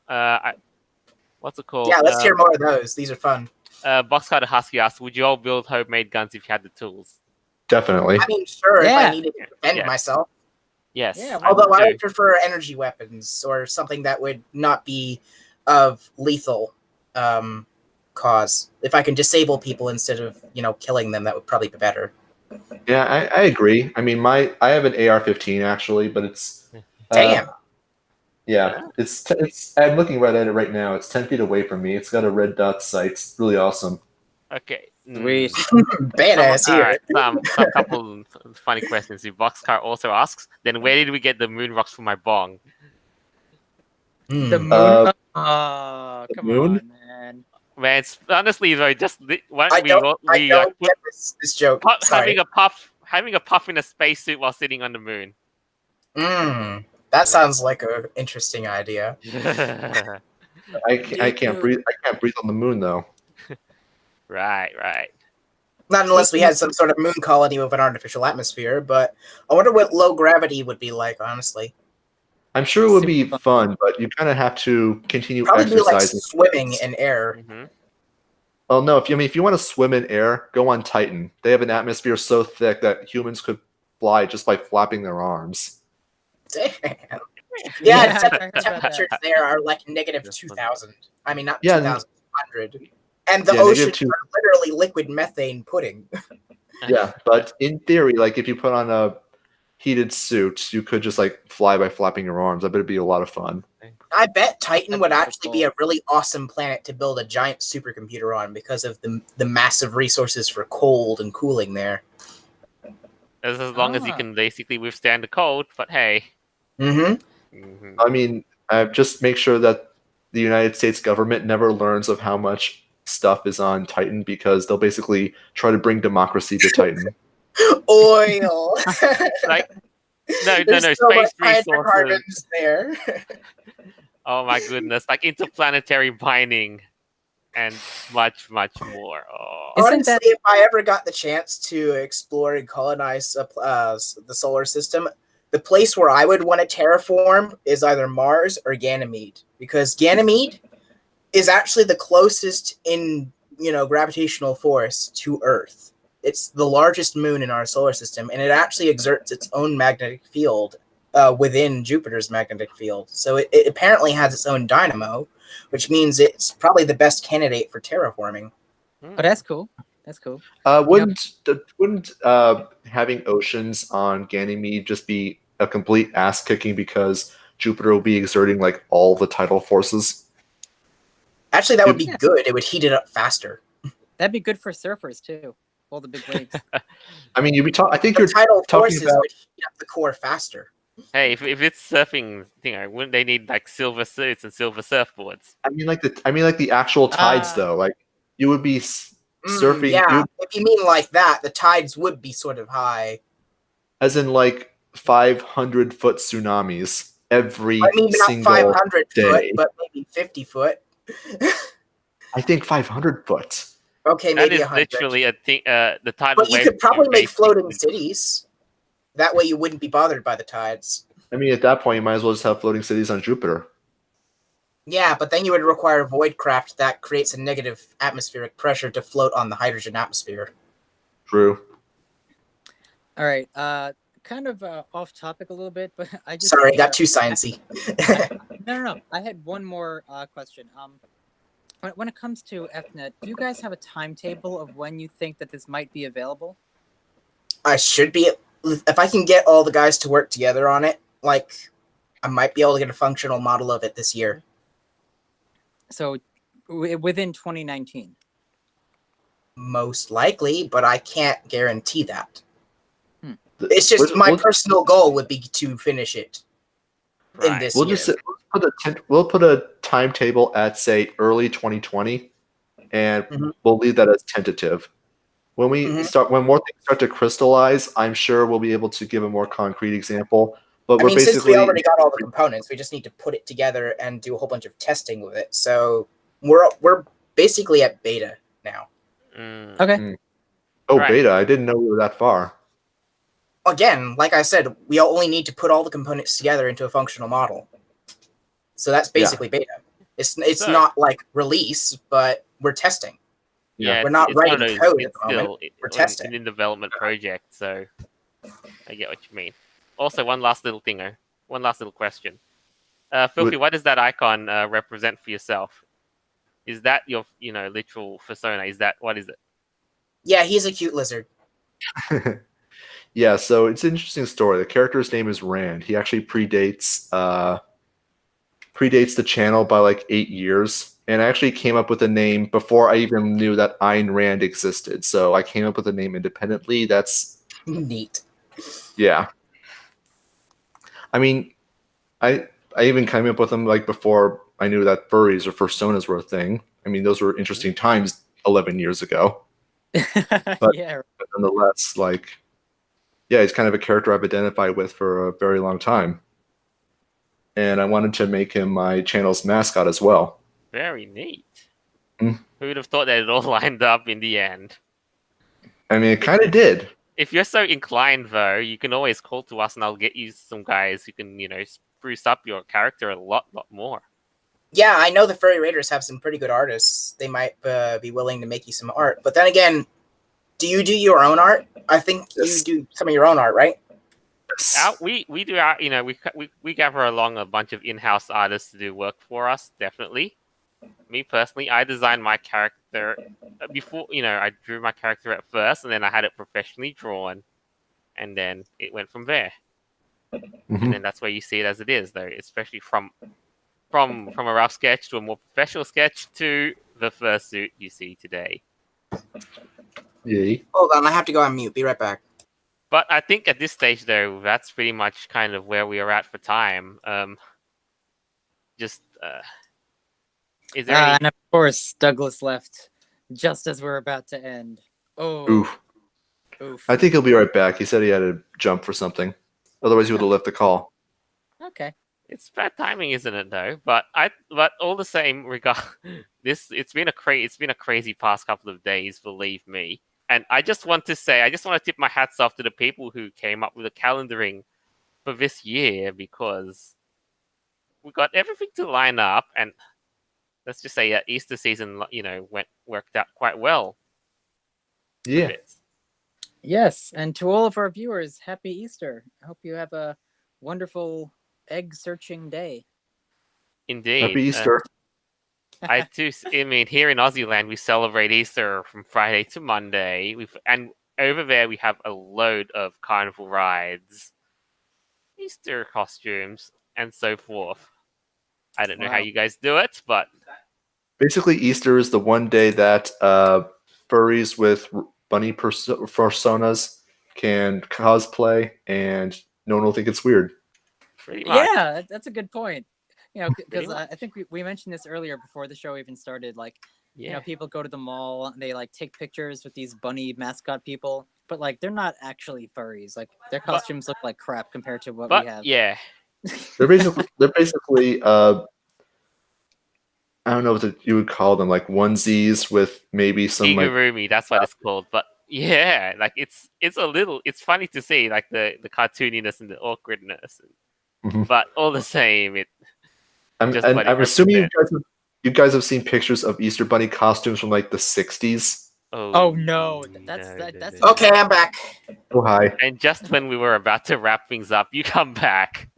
what's it called? Yeah, let's hear more of those. These are fun. Boxcutter Husky asks, would you all build homemade guns if you had the tools? Definitely. I mean, sure, if I needed to defend myself. Yes. Yeah, although I would prefer energy weapons or something that would not be of lethal cause. If I can disable people instead of, killing them, that would probably be better. Yeah, I agree. I mean, I have an AR-15 actually, but it's... Damn. Yeah, it's. I'm looking right at it right now. It's 10 feet away from me. It's got a red dot sight. It's really awesome. Okay. Badass here. Some couple funny questions. The Boxcar also asks, then where did we get the moon rocks for my bong? The moon. Uh, Come moon? on, man. Man, it's, honestly though, just why I don't don't get this joke. Sorry. having a puff in a spacesuit while sitting on the moon. That sounds like an interesting idea. I can't breathe. I can't breathe on the moon though. Right. Not unless we had some sort of moon colony with an artificial atmosphere, but I wonder what low gravity would be like, honestly. I'm sure it would be fun, but you kind of have to continue Probably be like exercising. swimming in air. Mm-hmm. Oh no! If you want to swim in air, go on Titan. They have an atmosphere so thick that humans could fly just by flapping their arms. Damn. Yeah, except I the heard about temperatures that. there are like negative 2,000. I mean, not Yeah, 2,100. And the yeah, oceans -2. are literally liquid methane pudding. Yeah, but in theory, like if you put on a heated suit, you could just like fly by flapping your arms. I bet it'd be a lot of fun. I bet Titan would That's actually cool. be a really awesome planet to build a giant supercomputer on because of the massive resources for cold and cooling there. As long as you can basically withstand the cold, but hey. Mm-hmm. I mean, just make sure that the United States government never learns of how much stuff is on Titan because they'll basically try to bring democracy to Titan. Oil. Like no, There's so space much resources. hydrocarbons there. Oh my goodness, like interplanetary mining and much more. Oh. Honestly, if I ever got the chance to explore and colonize the solar system, the place where I would want to terraform is either Mars or Ganymede, because Ganymede is actually the closest in gravitational force to Earth. It's the largest moon in our solar system, and it actually exerts its own magnetic field within Jupiter's magnetic field. So it apparently has its own dynamo, which means it's probably the best candidate for terraforming. Oh, that's cool. That's cool. Wouldn't having oceans on Ganymede just be a complete ass kicking because Jupiter will be exerting like all the tidal forces? Actually, that would be good. It would heat it up faster. That'd be good for surfers too. All the big waves. I mean, I think the you're tidal talking forces about would heat up the core faster. Hey, if it's surfing, wouldn't they need like silver suits and silver surfboards? I mean, like the actual tides, though. Like you would be surfing. Yeah, if you mean like that, the tides would be sort of high. As in, like 500-foot tsunamis every single not 500 day. foot, but maybe 50 foot. I think 500 foot. Okay, maybe that is 100. literally a thing. The tidal But you wave could probably make floating basically- cities. That way, you wouldn't be bothered by the tides. I mean, at that point, you might as well just have floating cities on Jupiter. Yeah, but then you would require voidcraft that creates a negative atmospheric pressure to float on the hydrogen atmosphere. True. All right. Kind of off topic a little bit, but I just Sorry, got too sciencey. No. I had one more question. When it comes to FNet, do you guys have a timetable of when you think that this might be available? I should be. If I can get all the guys to work together on it, like, I might be able to get a functional model of it this year. So, within 2019? Most likely, but I can't guarantee that. It's just my personal goal would be to finish it in this year. We'll put a timetable at, say, early 2020, and we'll leave that as tentative. When when more things start to crystallize, I'm sure we'll be able to give a more concrete example. But since we already got all the components, we just need to put it together and do a whole bunch of testing with it. So we're basically at beta now. Okay. Oh, right. Beta! I didn't know we were that far. Again, like I said, we only need to put all the components together into a functional model. So that's basically beta. It's not like release, but we're testing. Yeah, we're not writing code at the moment. We're testing. It's in development project, so I get what you mean. Also, one last little question. Filthy, what does that icon represent for yourself? Is that your literal persona? What is it? Yeah, he's a cute lizard. Yeah, so it's an interesting story. The character's name is Rand. He actually predates the channel by like 8 years. And I actually came up with a name before I even knew that Ayn Rand existed. So I came up with a name independently. That's neat. Yeah. I mean, I even came up with them like before I knew that furries or fursonas were a thing. I mean, those were interesting times 11 years ago. But Yeah. nonetheless, like, yeah, he's kind of a character I've identified with for a very long time. And I wanted to make him my channel's mascot as well. Very neat. Mm. Who would have thought that it all lined up in the end? I mean, it kind of did. If you're so inclined, though, you can always call to us and I'll get you some guys who can, spruce up your character a lot more. Yeah, I know the Furry Raiders have some pretty good artists. They might be willing to make you some art. But then again, do you do your own art? I think you do some of your own art, right? We do our, we gather along a bunch of in-house artists to do work for us, definitely. Me personally, I designed my character before, I drew my character at first, and then I had it professionally drawn, and then it went from there. Mm-hmm. And then that's where you see it as it is, though, especially from a rough sketch to a more professional sketch to the fursuit you see today. Yay. Hold on, I have to go on mute. Be right back. But I think at this stage, though, that's pretty much kind of where we are at for time. Is there any... And of course, Douglas left just as we're about to end. Oh, oof. I think he'll be right back. He said he had to jump for something. Otherwise, he would have left the call. Okay. It's bad timing, isn't it? Though, but all the same, it's been a crazy past couple of days, believe me. And I just want to tip my hats off to the people who came up with the calendaring for this year, because we got everything to line up, and let's just say Easter season, worked out quite well. Yeah. Yes, and to all of our viewers, happy Easter. I hope you have a wonderful egg-searching day. Indeed. Happy Easter. I mean, here in Aussie land, we celebrate Easter from Friday to Monday. And over there, we have a load of carnival rides, Easter costumes, and so forth. I don't know how you guys do it, but... Basically, Easter is the one day that furries with bunny personas can cosplay, and no one will think it's weird. Pretty much. Yeah, that's a good point. Because I think we mentioned this earlier before the show even started. Like, people go to the mall and they like take pictures with these bunny mascot people, but like they're not actually furries. Like their costumes look like crap compared to what we have. Yeah, they're basically I don't know what you would call them, like onesies with maybe some Igurumi, that's what it's called. But yeah, like it's funny to see like the cartooniness and the awkwardness, but all the same, I'm assuming you guys have seen pictures of Easter bunny costumes from like the 60s. Oh no, that's okay. I'm back. Oh hi. And just when we were about to wrap things up, you come back.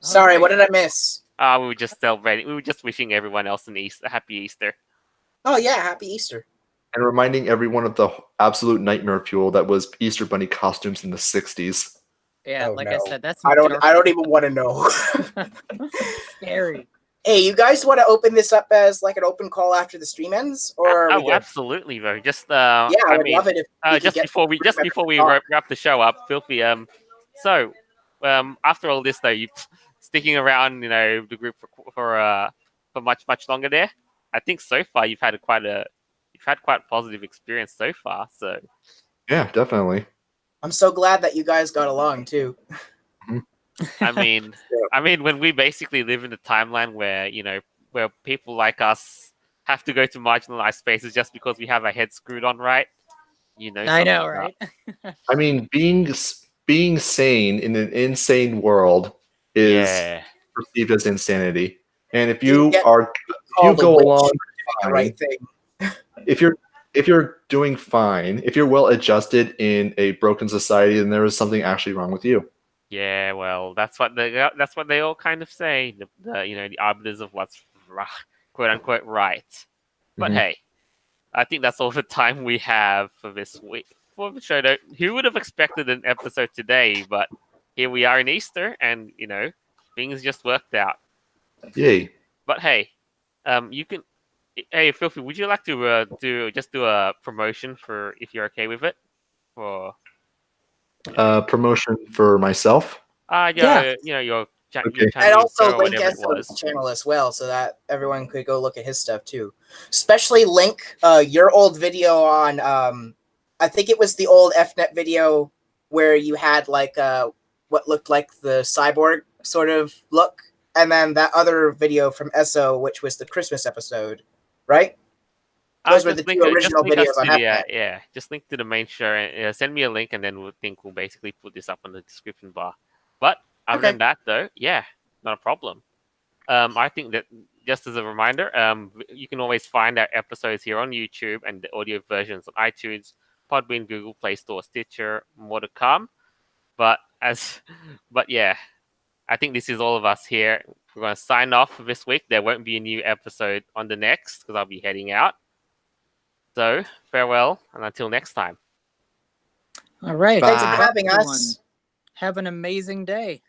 Sorry, what did I miss? We were just celebrating. We were just wishing everyone else a happy Easter. Oh yeah, happy Easter. And reminding everyone of the absolute nightmare fuel that was Easter bunny costumes in the 60s. Yeah, I said, that's I don't even want to know. Scary. Hey, you guys want to open this up as like an open call after the stream ends, or absolutely, though. Just I would love it if just before we wrap the show up, Filthy. So after all this, though, you sticking around, the group for much longer there. I think so far you've had quite a positive experience so far. So yeah, definitely. I'm so glad that you guys got along too. I mean, when we basically live in a timeline where where people like us have to go to marginalized spaces just because we have our heads screwed on right. I know, right? I mean, being sane in an insane world is perceived as insanity, and if you go along the right thing, if you're doing fine, if you're well adjusted in a broken society, then there is something actually wrong with you. Yeah, well, that's what they all kind of say. The arbiters of what's quote unquote right. But hey, I think that's all the time we have for this week for the show. Who would have expected an episode today? But here we are in Easter, and things just worked out. Yay! But hey, you can. Hey, Filthy, would you like to do a promotion for, if you're okay with it, for promotion for myself? your Okay. And also or link whatever it Esso's was. channel as well, so that everyone could go look at his stuff too. Especially link your old video on I think it was the old FNet video where you had like what looked like the cyborg sort of look, and then that other video from Esso, which was the Christmas episode, right? Those were the two original videos on FNet. Yeah, just link to the main show and send me a link, and then we'll basically put this up on the description bar. But other than that, though, yeah, not a problem. I think that just as a reminder, you can always find our episodes here on YouTube and the audio versions on iTunes, Podbean, Google Play Store, Stitcher, more to come. But yeah, I think this is all of us here. We're going to sign off for this week. There won't be a new episode on the next because I'll be heading out. So farewell, and until next time. All right. Thanks for having us. Have an amazing day.